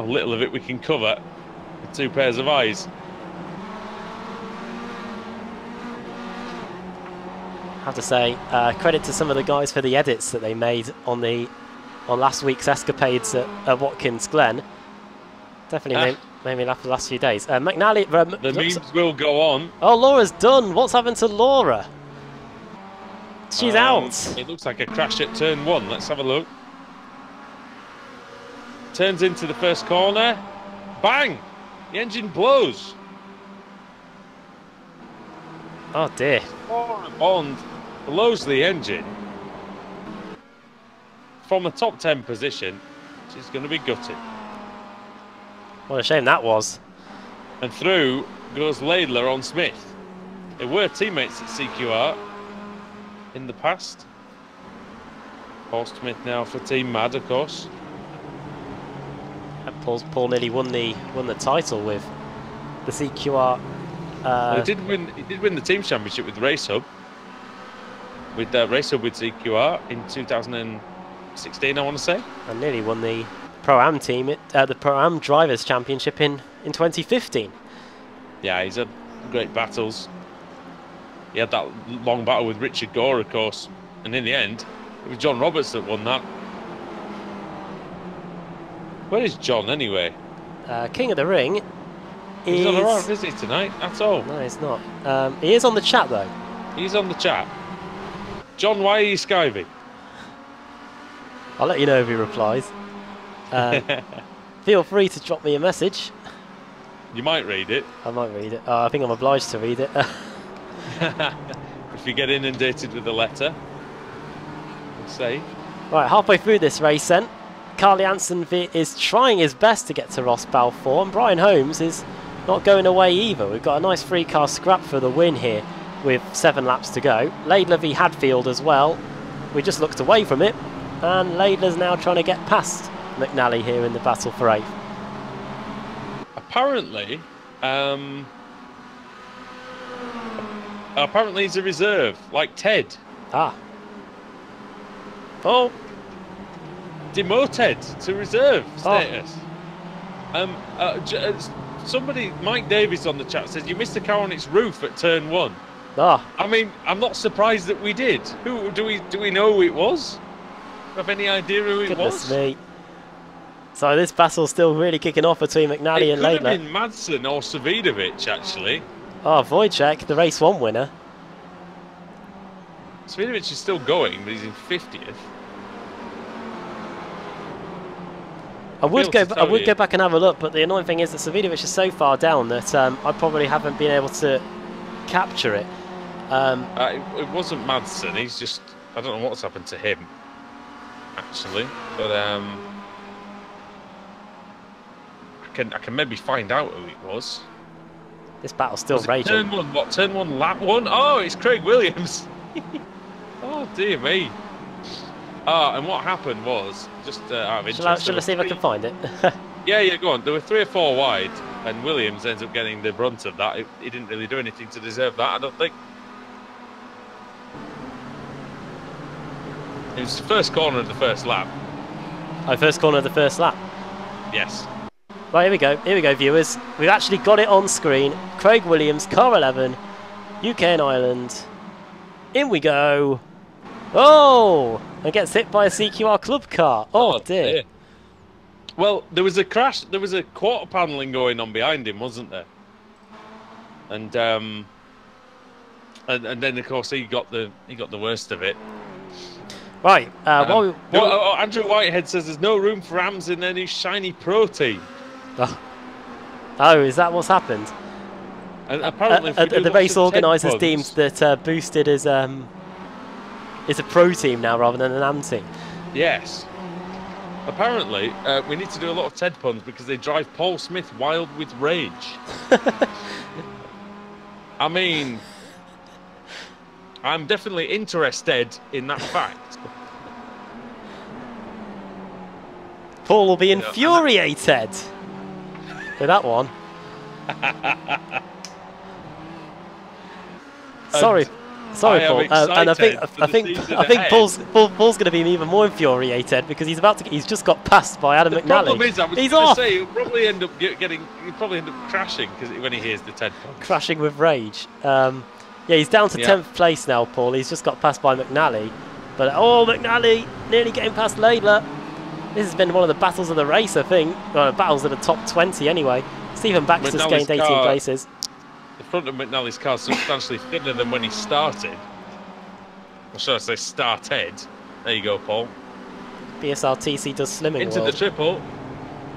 little of it we can cover with 2 pairs of eyes. I have to say, credit to some of the guys for the edits that they made on last week's escapades at Watkins Glen. Definitely made me laugh the last few days. McNally... the memes will go on. Oh, Laura's done. What's happened to Laura? She's out. It looks like a crash at turn 1. Let's have a look. Turns into the first corner. Bang! The engine blows. Oh dear. Laura Bond blows the engine. From a top 10 position, she's going to be gutted. What a shame that was. And through goes Laidler on Smith. They were teammates at CQR in the past. Paul Smith now for Team Mad, of course. And Paul nearly won the title with the CQR. Well, he did win the team championship with Race Hub. With Race Hub with CQR in 2016, I want to say. And nearly won the Pro-Am team, the Pro-Am Drivers Championship in 2015. Yeah, he's had great battles. He had that long battle with Richard Gore, of course. And in the end, it was John Roberts that won that. Where is John, anyway? King of the Ring. He's not around, is he, tonight? At all? No, he's not. He is on the chat, though. He's on the chat. John, why are you skiving? I'll let you know if he replies. Feel free to drop me a message. You might read it. I might read it. I think I'm obliged to read it. If you get inundated with a letter, say. Right, halfway through this race then, Carl Jansen is trying his best to get to Ross Balfour, and Brian Holmes is not going away either. We've got a nice 3-car scrap for the win here with 7 laps to go. Laidler v Hadfield as well. We just looked away from it, and Laidler's now trying to get past McNally here in the battle for 8th. Apparently he's a reserve, like Ted. Ah. Oh. Demoted to reserve status. Somebody, Mike Davis on the chat says you missed the car on its roof at turn 1. Ah. I mean, I'm not surprised that we did. Who do we know who it was? Have any idea who it was? Goodness me. So this battle's still really kicking off between McNally and Laidler. It could have been Madsen or Savidovic, actually. Oh, Wojciech, the race 1 winner. Savidovic is still going, but he's in 50th. I would go back and have a look, but the annoying thing is that Savidovic is so far down that I probably haven't been able to capture it. It wasn't Madsen. He's just, I don't know what's happened to him, actually. But I can maybe find out who it was. This battle's still raging. Turn 1, what? Turn 1, lap 1? Oh, it's Craig Williams. Oh, dear me. And what happened was, just out of interest... Shall I see if I can find it? Yeah, go on. There were 3 or 4 wide, and Williams ends up getting the brunt of that. He didn't really do anything to deserve that, I don't think. It was the first corner of the first lap. Oh, first corner of the first lap? Yes. Right, here we go, viewers. We've actually got it on screen. Craig Williams, car 11, UK and Ireland. In we go. Oh! And gets hit by a CQR club car. Oh, dear. Well, there was a crash. There was a quarter panelling going on behind him, wasn't there? And then of course he got the worst of it. Right. Andrew Whitehead says there's no room for Ams in any shiny pro team. Oh, is that what's happened? And apparently, the race organisers deemed that Boosted is a pro team now rather than an AM team. Yes. Apparently, we need to do a lot of TED puns because they drive Paul Smith wild with rage. I mean, I'm definitely interested in that fact. Paul will be infuriated with that one. Sorry, Paul. And I think Paul's going to be even more infuriated because he's just got passed by Adam McNally. Problem is, I was going to say he'll probably end up crashing when he hears the TED punch. Crashing with rage. Yeah, he's down to 10th place now, Paul. He's just got passed by McNally. But McNally nearly getting past Laidler. This has been one of the battles of the race, I think. Battles of the top 20 anyway. Stephen Baxter's gained 18 places. The front of McNally's car is substantially thinner than when he started. Or should I say started? There you go, Paul. BSRTC does slimming into the triple.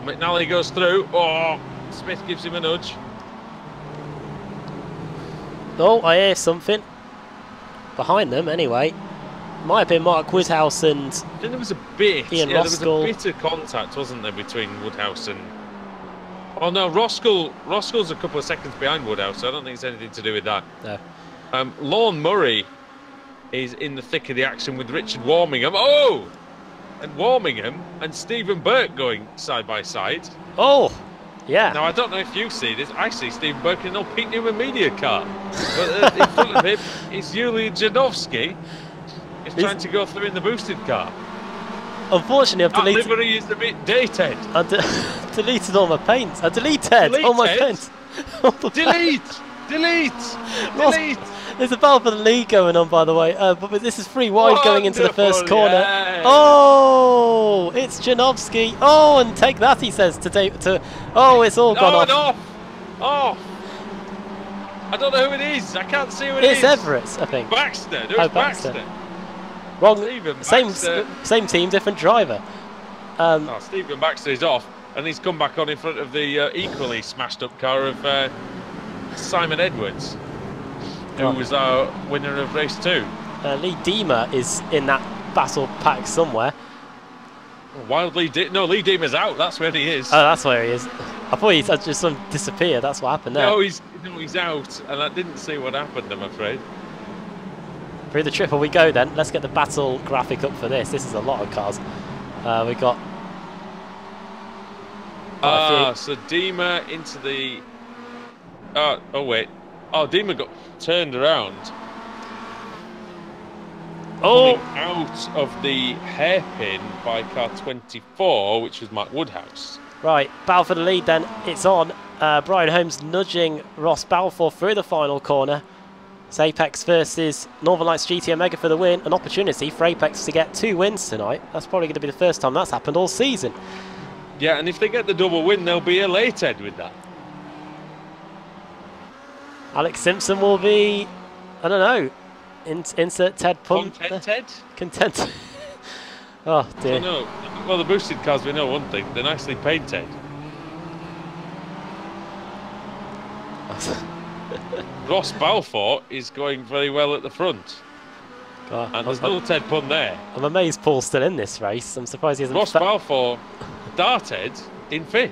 McNally goes through. Oh, Smith gives him a nudge. Oh, I hear something. Behind them, anyway. Might have been Mark Woodhouse and I think there was a bit. Ian there Roskell. was a bit of contact, wasn't there, between Woodhouse and... Oh no, Roskell's a couple of seconds behind Woodhouse, so I don't think it's anything to do with that. No. Lorne Murray is in the thick of the action with Richard Warmingham. Oh! And Warmingham and Stephen Burke going side by side. Oh! Yeah. Now, I don't know if you see this. I see Stephen Burke in an old Pete Newman media car. But in front of him is Yulian Janowski. He's trying to go through in the boosted car. Unfortunately, I've deleted... That livery is a bit dated. I deleted all my paints. I deleted all my paints. Delete! There's a battle for the lead going on, by the way. But this is free wide going into the first corner. Yeah. Oh, it's Janowski. Oh, and take that, he says. Oh, it's all gone off. Oh! I don't know who it is. I can't see who it is. It's Everett, I think. Baxter. No, it's Baxter. Wrong. Stephen same Baxter. same team, different driver. Oh, Stephen Baxter is off, and he's come back on in front of the equally smashed up car of Simon Edwards, who was our winner of race 2. Lee Deemer is in that battle pack somewhere. Lee Deemer's out. That's where he is. Oh, that's where he is. I thought he'd just disappear. That's what happened there. No, he's out, and I didn't see what happened, I'm afraid. Through the triple we go then. Let's get the battle graphic up for this. This is a lot of cars. We got. So Deemer into the. Oh wait. Oh, Deemer got turned around. Oh! Coming out of the hairpin by car 24, which was Mark Woodhouse. Right, battle for the lead then. It's on. Brian Holmes nudging Ross Balfour through the final corner. It's Apex versus Northern Lights GT Omega for the win. An opportunity for Apex to get 2 wins tonight. That's probably going to be the first time that's happened all season. Yeah, and if they get the double win, they'll be elated with that. Alex Simpson will be, I don't know, insert Ted Pun. Contented? Content. Oh dear. No. Well, the boosted cars, we know one thing, they're nicely painted. Ross Balfour is going very well at the front. God, And there's no Ted Pun there. I'm amazed Paul's still in this race. I'm surprised he hasn't. Ross Balfour darted in 5th.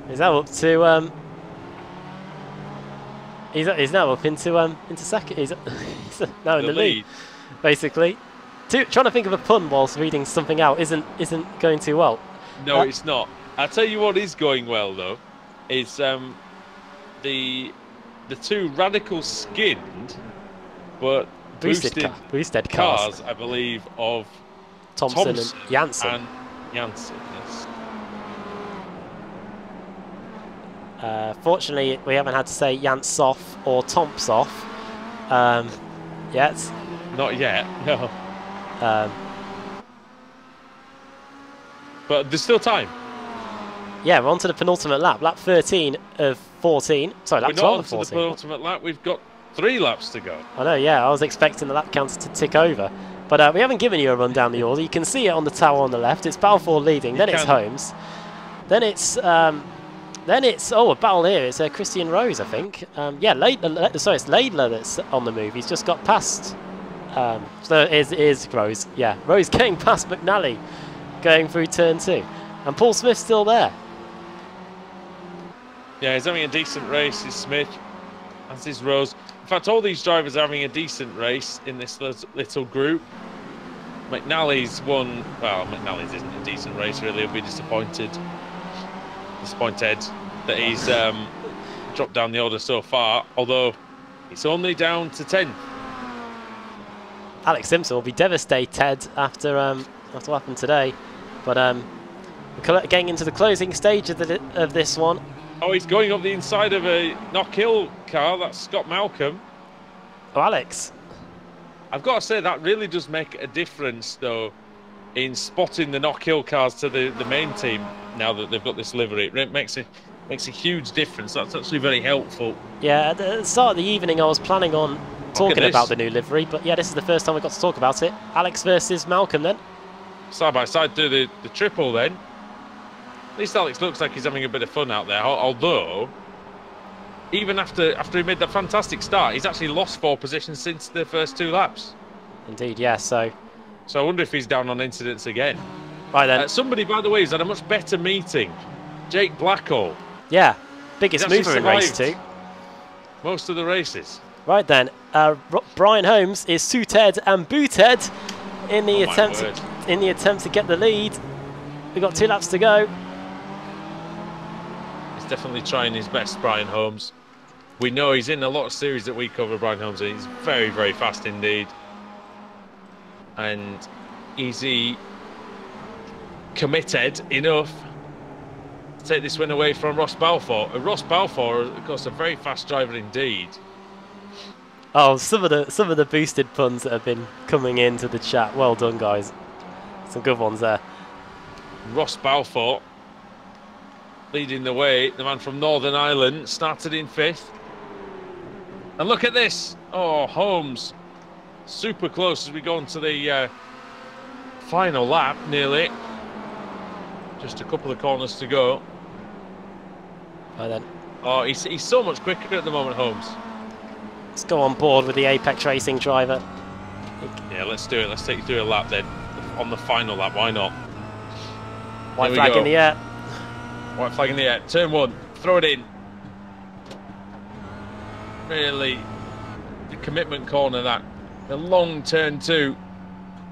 He's now up to he's now up into second. He's now in the lead. Basically, trying to think of a pun whilst reading something out isn't going too well. No, it's not. I'll tell you what is going well though, is the 2 radical skinned but boosted cars, I believe, of Thompson and Janssen. And Janssen, yes. Fortunately, we haven't had to say Jansoff or Thompsoff yet. Not yet, no. But there's still time. Yeah, we're on to the penultimate lap. Lap 13 of 14. Sorry, lap 12 of 14. We're not on to the penultimate lap. We've got 3 laps to go. I know, yeah. I was expecting the lap counter to tick over. But we haven't given you a run down the order. You can see it on the tower on the left. It's Balfour leading. Then it's Holmes. Then it's a battle here. It's Christian Rose, I think. Yeah, sorry, it's Laidler that's on the move. He's just got past. So it is Rose. Yeah, Rose getting past McNally, going through turn 2, and Paul Smith's still there. Yeah, he's having a decent race. Is Smith, as is Rose. In fact, all these drivers are having a decent race in this little group. McNally's won. Well, McNally's isn't a decent race, really. He'll be disappointed that he's dropped down the order so far, although it's only down to 10th. Alex Simpson will be devastated after what happened today, but we're getting into the closing stage of this one. Oh, he's going up the inside of a Knockhill car. That's Scott Malcolm. Oh, Alex. I've got to say, that really does make a difference, though, in spotting the Knockhill cars to the main team now that they've got this livery. It makes a huge difference. That's actually very helpful. Yeah, at the start of the evening, I was planning on talking about the new livery, but yeah, this is the first time we got to talk about it. Alex versus Malcolm, then. Side by side, do the triple, then. At least Alex looks like he's having a bit of fun out there, although even after he made that fantastic start, he's actually lost 4 positions since the first 2 laps. Indeed, yeah, so I wonder if he's down on incidents again. Right then. Somebody, by the way, has had a much better meeting. Jake Blackhall. Yeah, biggest mover in race 2. Most of the races. Right then, Brian Holmes is suited and booted in the attempt to get the lead. We've got 2 laps to go. He's definitely trying his best, Brian Holmes. We know he's in a lot of series that we cover, Brian Holmes, and he's very, very fast indeed. And is he committed enough to take this win away from Ross Balfour? Ross Balfour, of course, a very fast driver indeed. Oh, some of the boosted puns that have been coming into the chat. Well done, guys. Some good ones there. Ross Balfour leading the way. The man from Northern Ireland started in 5th. And look at this. Oh, Holmes. Super close as we go into the final lap, nearly. Just a couple of corners to go. Right then. Oh, he's so much quicker at the moment, Holmes. Let's go on board with the Apex Racing driver. Yeah, let's do it. Let's take you through a lap then. On the final lap, why not? White flag in the air. White flag in the air. Turn 1. Throw it in. Really, the commitment corner, that. The long turn 2.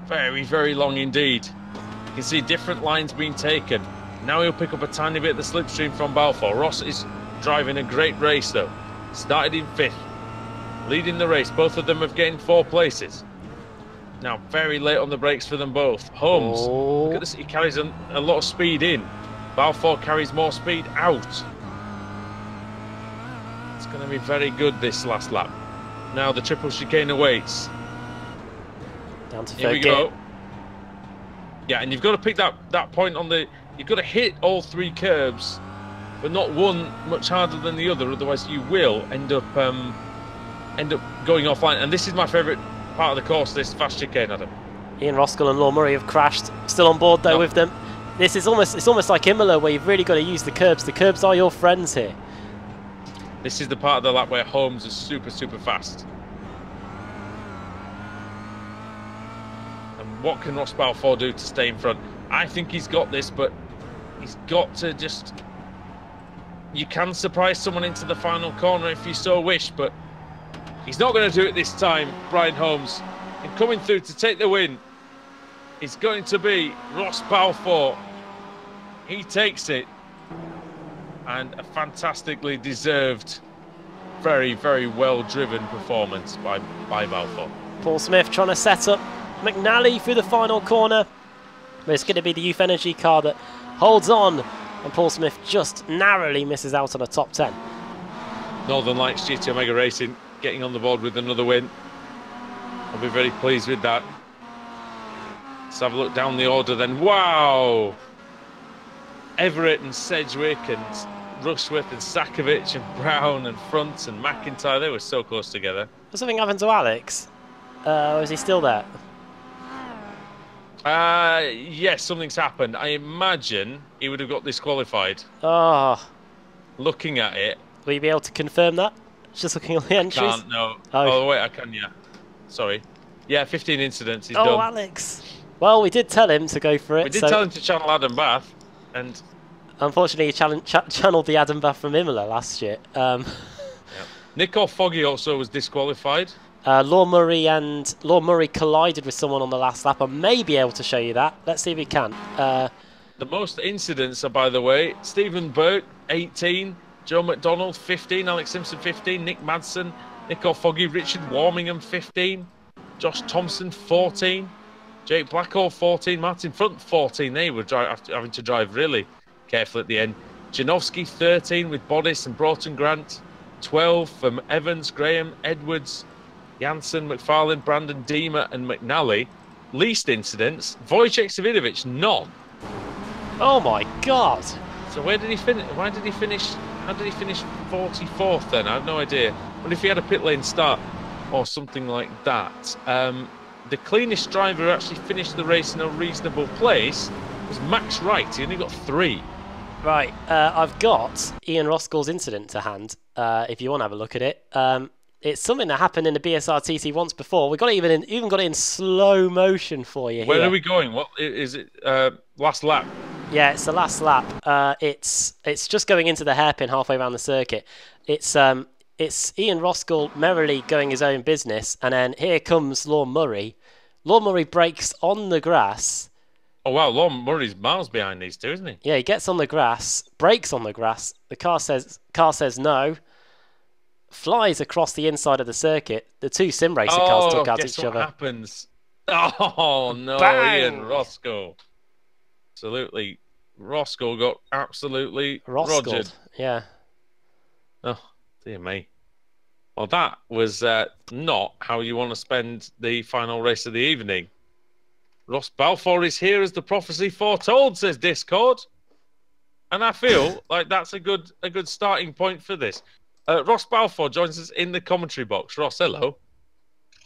Very, very long indeed. You can see different lines being taken. Now he'll pick up a tiny bit of the slipstream from Balfour. Ross is driving a great race though. Started in 5th. Leading the race. Both of them have gained 4 places. Now very late on the brakes for them both. Holmes, look at this. He carries a lot of speed in. Balfour carries more speed out. It's going to be very good this last lap. Now the triple chicane awaits. Down to Here we go. Yeah, and you've got to pick that point on the... You've got to hit all 3 curbs, but not one much harder than the other. Otherwise, you will end up going offline. And this is my favourite part of the course. This fast chicane, Adam. Ian Roskell and Law Murray have crashed. Still on board though with them. This is almost like Imola, where you've really got to use the curbs. The curbs are your friends here. This is the part of the lap where Holmes is super, super fast. And what can Ross Balfour do to stay in front? I think he's got this, but he's got to just... You can surprise someone into the final corner if you so wish, but he's not going to do it this time, Brian Holmes. And coming through to take the win is going to be Ross Balfour. He takes it. And a fantastically deserved, very, very well-driven performance by Balfour. Paul Smith trying to set up McNally through the final corner. But it's going to be the Youth Energy car that holds on. And Paul Smith just narrowly misses out on a top 10. Northern Lights GT Omega Racing getting on the board with another win. I'll be very pleased with that. Let's have a look down the order then. Wow! Everett and Sedgwick and Rushworth and Sakovic and Brown and Front and McIntyre, they were so close together. Was something happened to Alex? Or is he still there? Yes, something's happened. I imagine he would have got disqualified. Oh. Looking at it. Will you be able to confirm that? Just looking at the entries? Can't, no. Oh, wait, I can, yeah. Sorry. Yeah, 15 incidents, he's done. Oh, Alex. Well, we did tell him to go for it. We did tell him to channel Adam Bath, and... Unfortunately, he channeled the Adam Bath from Imola last year. Yeah. Nico Foggy also was disqualified. Law Murray collided with someone on the last lap. I may be able to show you that. Let's see if we can. The most incidents are, by the way, Stephen Burke, 18, Joe McDonald, 15, Alex Simpson, 15, Nick Madsen, Nico Foggy, Richard Warmingham, 15, Josh Thompson, 14, Jake Blackhall, 14, Martin Front, 14. They were having to drive really careful at the end. Janowski, 13, with Bodis and Broughton Grant, 12 from Evans, Graham, Edwards, Janssen, McFarlane, Brandon Deemer and McNally. Least incidents. Wojciech Savidovic, none. Oh my God. So where did he finish? Why did he finish? How did he finish 44th then? I have no idea. What if he had a pit lane start or something like that? The cleanest driver who actually finished the race in a reasonable place was Max Wright. He only got 3. Right, I've got Ian Roskell's incident to hand, if you want to have a look at it. It's something that happened in the BSRTC once before. We got it even got it in slow motion for you. Where are we going? What is it? Last lap. Yeah, it's the last lap. It's just going into the hairpin halfway around the circuit. It's Ian Roskell merrily going his own business, and then here comes Law Murray. Law Murray brakes on the grass. Oh wow, Law Murray's miles behind these two, isn't he? Yeah, he gets on the grass, brakes on the grass. The car says no. Flies across the inside of the circuit. The two sim racing cars took out each other. What happens? Oh no, Bang! Ian Roskell. Absolutely, Roskell got absolutely rogered. Yeah. Oh dear me. Well, that was not how you want to spend the final race of the evening. Ross Balfour is here as the prophecy foretold, says Discord. And I feel like that's a good starting point for this. Ross Balfour joins us in the commentary box. Ross, hello.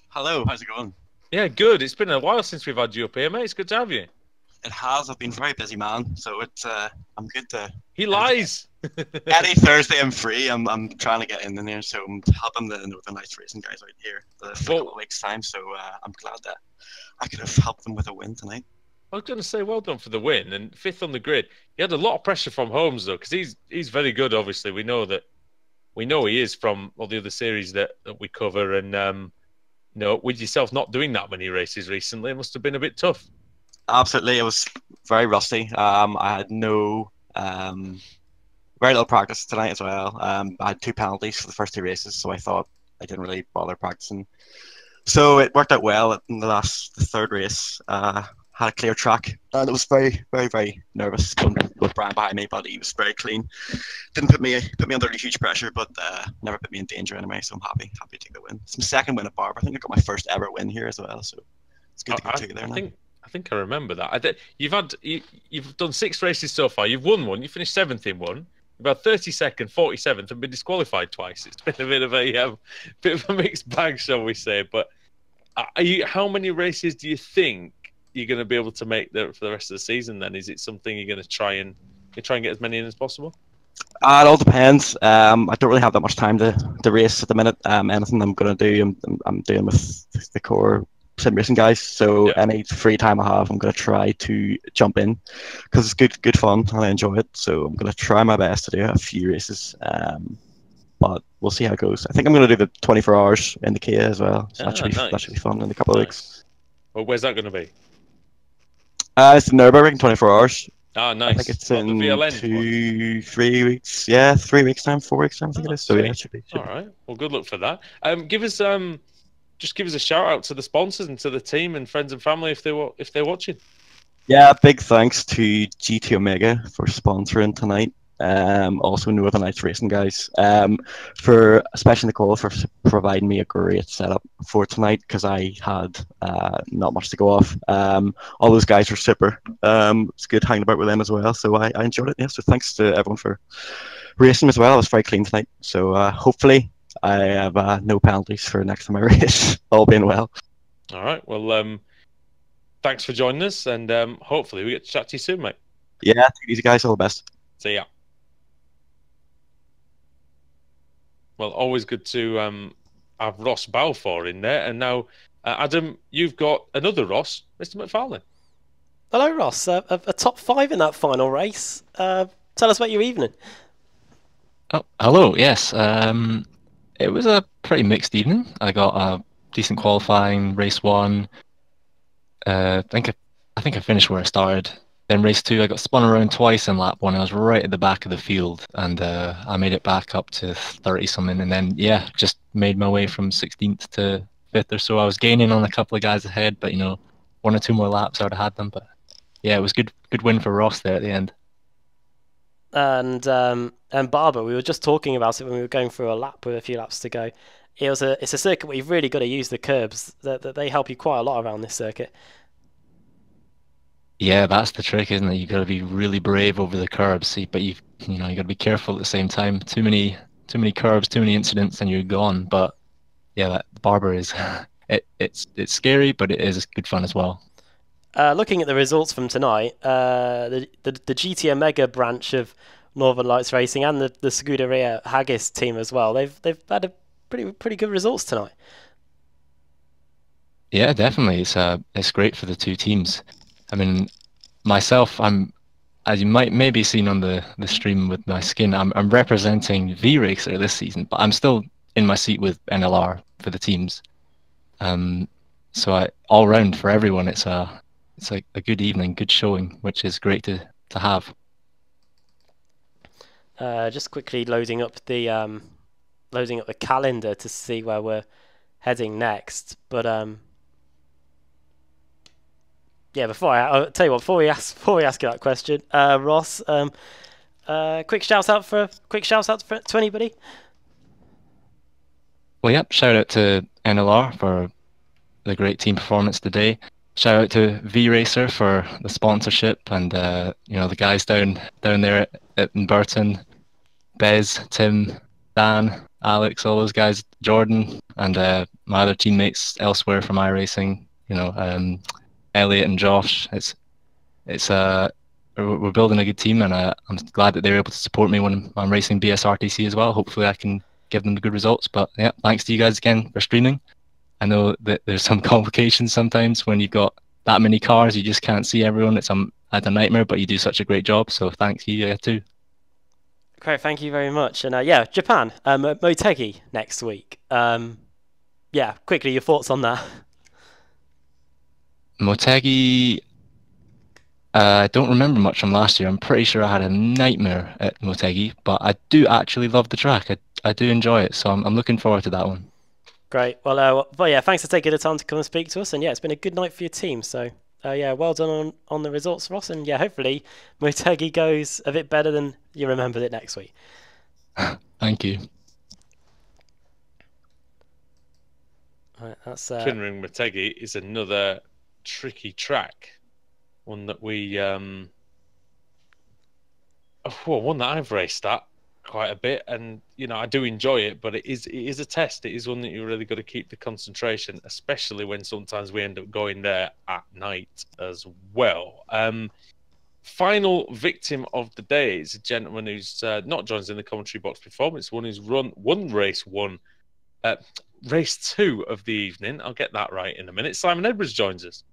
Hello, how's it going? Yeah, good. It's been a while since we've had you up here, mate. It's good to have you. It has. I've been a very busy man, so it's I'm good to. He lies. Any Thursday I'm free. I'm trying to get in there, so I'm helping the Northern Lights racing guys out here for a couple of weeks' time. So I'm glad that I could have helped them with a win tonight. I was going to say, well done for the win and 5th on the grid. He had a lot of pressure from Holmes though, because he's very good. Obviously, we know he is from all the other series that we cover, and with yourself not doing that many races recently, it must have been a bit tough. Absolutely, it was very rusty. I had very little practice tonight as well. I had 2 penalties for the first 2 races, so I thought I didn't really bother practicing. So it worked out well in the 3rd race. Had a clear track, and it was very, very, very nervous going with Brian behind me, but he was very clean. Didn't put me under any huge pressure, but never put me in danger anyway. So I'm happy to take the win. It's my 2nd win at Barber. I think I got my 1st ever win here as well. So it's good to get 2 there now. I think I remember that. You've done 6 races so far. You've won 1. You finished 7th in 1. About 32nd, 47th, and been disqualified twice. It's been a bit of a mixed bag, shall we say? But how many races do you think you're going to be able to make for the rest of the season? Then is it something you're going to try and get as many in as possible? It all depends. I don't really have that much time to race at the minute. Anything I'm going to do, I'm doing with the core sim racing guys. So any free time I have, I'm going to try to jump in because it's good fun and I enjoy it. So I'm going to try my best to do a few races. But we'll see how it goes. I think I'm going to do the 24 hours in the Kia as well. So that should be fun in a couple of weeks. Well, where's that going to be? It's in Nürburgring, 24 hours. Ah, nice. I think it's in 2-3 weeks. Yeah, 3 weeks time, 4 weeks time. I think it is. So yeah, it should be. All right. Well, good luck for that. Give us a shout out to the sponsors and to the team and friends and family if they're watching. Yeah, big thanks to GT Omega for sponsoring tonight. Also Northern Lights Racing guys, for especially Nicole for providing me a great setup for tonight because I had not much to go off. All those guys were super. It's good hanging about with them as well, so I enjoyed it. Yeah, so thanks to everyone for racing as well. I was very clean tonight, so hopefully I have no penalties for next time I race. All being well. All right. Well, thanks for joining us, and hopefully we get to chat to you soon, mate. Yeah, take it easy, guys. All the best. See ya. Well, always good to have Ross Balfour in there. And now, Adam, you've got another Ross, Mr. McFarlane. Hello, Ross. A top 5 in that final race. Tell us about your evening. Oh, hello. Yes. It was a pretty mixed evening. I got a decent qualifying, race 1. I think I finished where I started. Then race 2, I got spun around twice in lap 1. I was right at the back of the field, and I made it back up to 30-something, and then, yeah, just made my way from 16th to 5th or so. I was gaining on a couple of guys ahead, but, 1 or 2 more laps I would have had them. But, yeah, it was good win for Ross there at the end. And Barber, we were just talking about it when we were going through a lap with a few laps to go. It's a circuit where you've really got to use the curbs. That they help you quite a lot around this circuit. Yeah, that's the trick, isn't it? You've got to be really brave over the curbs, but you got to be careful at the same time. Too many curbs, too many incidents, and you're gone. But yeah, that Barber is it's scary, but it is good fun as well. Looking at the results from tonight, the GT Omega branch of Northern Lights Racing and the Scuderia Haggis team as well, they've had a pretty good results tonight. Yeah, definitely. It's great for the 2 teams. I mean, myself, as you might maybe seen on the stream with my skin, I'm representing V-Racer this season, but I'm still in my seat with NLR for the teams. So all round for everyone, it's a good evening, good showing, which is great to have. Just quickly loading up the calendar to see where we're heading next, but yeah, I'll tell you what, before we ask you that question, Ross, quick shout out to anybody. Well, yep, shout out to NLR for the great team performance today. Shout out to V-Racer for the sponsorship and the guys down there in Burton, Bez, Tim, Dan, Alex, all those guys, Jordan, and my other teammates elsewhere from iRacing. Elliot and Josh. We're building a good team, and I'm glad that they're able to support me when I'm racing BSRTC as well. Hopefully, I can give them the good results. But yeah, thanks to you guys again for streaming. I know that there's some complications sometimes when you've got that many cars. You just can't see everyone. It's a nightmare, but you do such a great job. So thanks you too. Great, thank you very much. And yeah, Japan, Motegi next week. Yeah, quickly, your thoughts on that? Motegi, I don't remember much from last year. I'm pretty sure I had a nightmare at Motegi, but I do actually love the track. I do enjoy it, so I'm looking forward to that one. Great. Well, yeah, thanks for taking the time to come and speak to us. And yeah, it's been a good night for your team. So yeah, well done on the results, Ross. And yeah, hopefully Motegi goes a bit better than you remembered it next week. Thank you. Right, that's Kinring Motegi is another tricky track. One that one that I've raced at quite a bit, and I do enjoy it, but it is a test. It is one that you really got to keep the concentration, especially when sometimes we end up going there at night as well. Final victim of the day is a gentleman who's not joined us in the commentary box before. It's one who's won race 2 of the evening. I'll get that right in a minute. Simon Edwards joins us.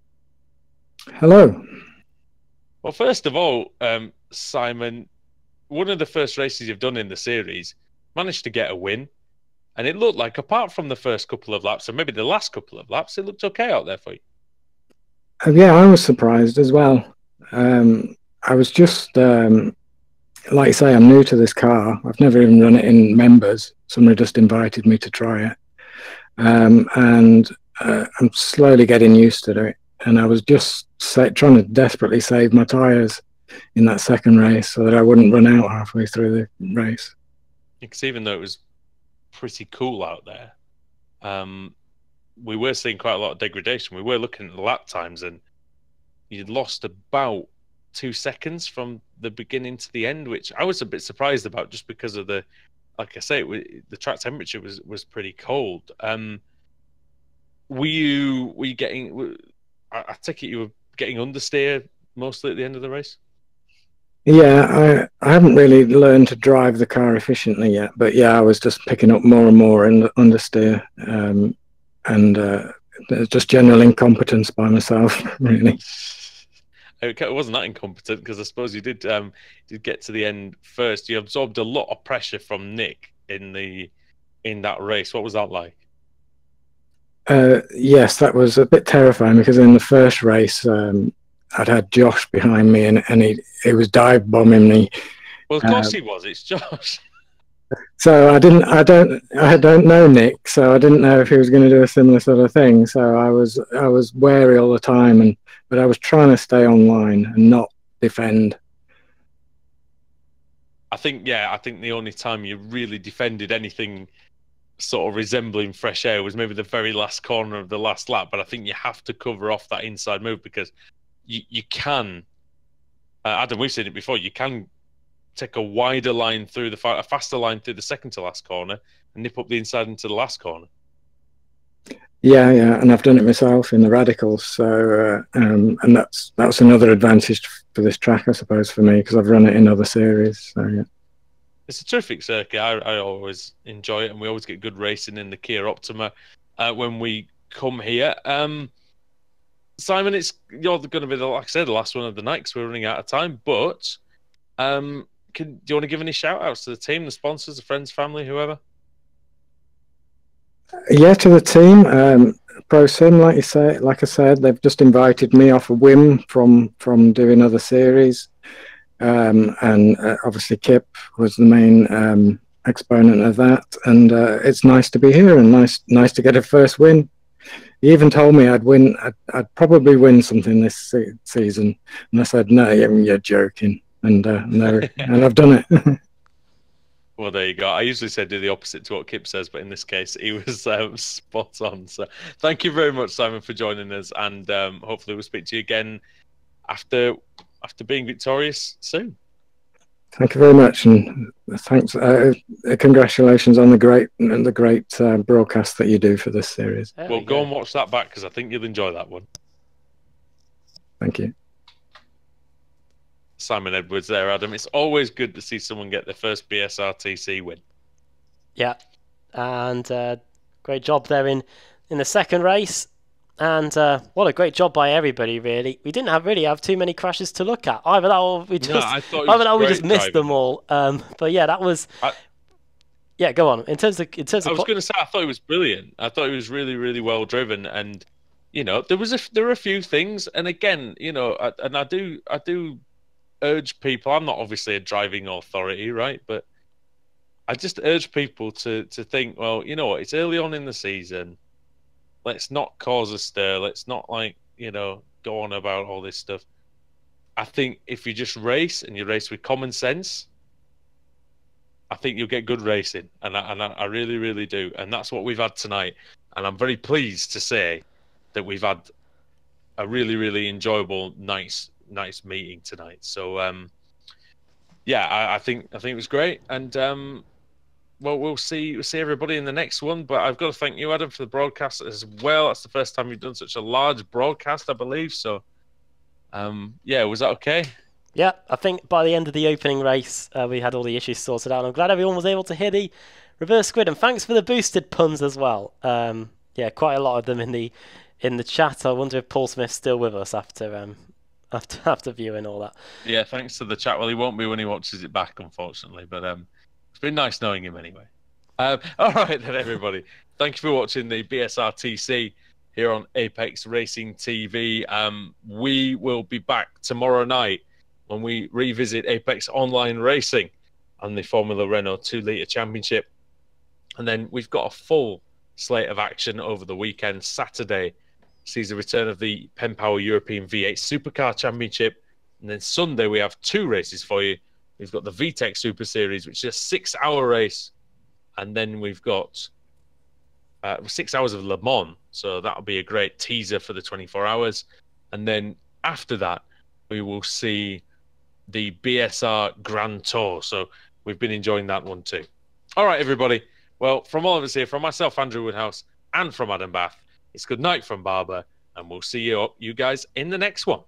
Hello. Well, first of all, Simon, one of the first races you've done in the series, managed to get a win, and it looked like, apart from the first couple of laps, or maybe the last couple of laps, it looked okay out there for you. Yeah, I was surprised as well. I was just, like you say, I'm new to this car. I've never even run it in members. Somebody just invited me to try it. And I'm slowly getting used to it. And I was just trying to desperately save my tyres in that second race so that I wouldn't run out halfway through the race. Because even though it was pretty cool out there, we were seeing quite a lot of degradation. We were looking at the lap times, and you'd lost about 2 seconds from the beginning to the end, which I was a bit surprised about, just because of the track temperature was pretty cold. Were you getting? I take it you were getting understeer mostly at the end of the race? Yeah, I haven't really learned to drive the car efficiently yet, but yeah, I was just picking up more and more understeer, and just general incompetence by myself, really. It wasn't that incompetent, because I suppose you did get to the end first. You absorbed a lot of pressure from Nick in that race. What was that like? Yes, that was a bit terrifying, because in the first race, I'd had Josh behind me, and he was dive bombing me. Well, of course he was. It's Josh. So I don't know Nick, so I didn't know if he was going to do a similar sort of thing. So I was wary all the time, but I was trying to stay online and not defend. I think the only time you really defended anything sort of resembling fresh air was maybe the very last corner of the last lap. But I think you have to cover off that inside move, because you can, Adam, we've seen it before, you can take a wider line through a faster line through the second to last corner and nip up the inside into the last corner. Yeah, and I've done it myself in the radicals. So and that's another advantage for this track, I suppose, for me, because I've run it in other series. So yeah. It's a terrific circuit. I always enjoy it, and we always get good racing in the Kia Optima when we come here. Simon, you're going to be the last one of the night, because we're running out of time. But do you want to give any shout outs to the team, the sponsors, the friends, family, whoever? Yeah, to the team, ProSim, like I said, they've just invited me off a whim from doing other series, and obviously Kip was the main exponent of that, and it's nice to be here and nice to get a first win. He even told me I'd probably win something this season, and I said, no, you're joking, and I've done it. Well, there you go. I usually say do the opposite to what Kip says, but in this case, he was spot on. So thank you very much, Simon, for joining us, and hopefully we'll speak to you again after being victorious soon. Thank you very much, and thanks. Congratulations on the great broadcast that you do for this series. There Well, we go and watch that back because I think you'll enjoy that one. Thank you. Simon Edwards there, Adam. It's always good to see someone get their first BSRTC win. Yeah, and great job there in the second race. And what a great job by everybody, really. We didn't really have too many crashes to look at. Either that or we just missed them all. But yeah, that was... Yeah, go on. In terms of I was going to say, I thought it was brilliant. I thought it was really, really well driven. And, you know, there were a few things. And again, you know, I do urge people... I'm not obviously a driving authority, right? But I just urge people to think, well, you know what? It's early on in the season. Let's not cause a stir. Let's not, like, you know, go on about all this stuff. I think if you just race and you race with common sense, I think you'll get good racing. And I really, really do. And that's what we've had tonight. And I'm very pleased to say that we've had a really, really enjoyable, nice meeting tonight. So, yeah, I think it was great. And, well, we'll see everybody in the next one. But I've got to thank you, Adam, for the broadcast as well. That's the first time you've done such a large broadcast, I believe. So, yeah, was that okay? Yeah, I think by the end of the opening race, we had all the issues sorted out. I'm glad everyone was able to hear the reverse squid, and thanks for the boosted puns as well. Yeah, quite a lot of them in the chat. I wonder if Paul Smith's still with us after viewing all that. Yeah, thanks to the chat. Well, he won't be when he watches it back, unfortunately. But it's been nice knowing him anyway. All right then, everybody. Thank you for watching the BSRTC here on Apex Racing TV. We will be back tomorrow night when we revisit Apex Online Racing and the Formula Renault 2-litre Championship. And then we've got a full slate of action over the weekend. Saturday sees the return of the Penn Power European V8 Supercar Championship. And then Sunday we have 2 races for you. We've got the VTEC Super Series, which is a 6-hour race. And then we've got 6 hours of Le Mans. So that'll be a great teaser for the 24 hours. And then after that, we will see the BSR Grand Tour. So we've been enjoying that one too. All right, everybody. Well, from all of us here, from myself, Andrew Woodhouse, and from Adam Bath, it's good night from Barber. And we'll see you guys in the next one.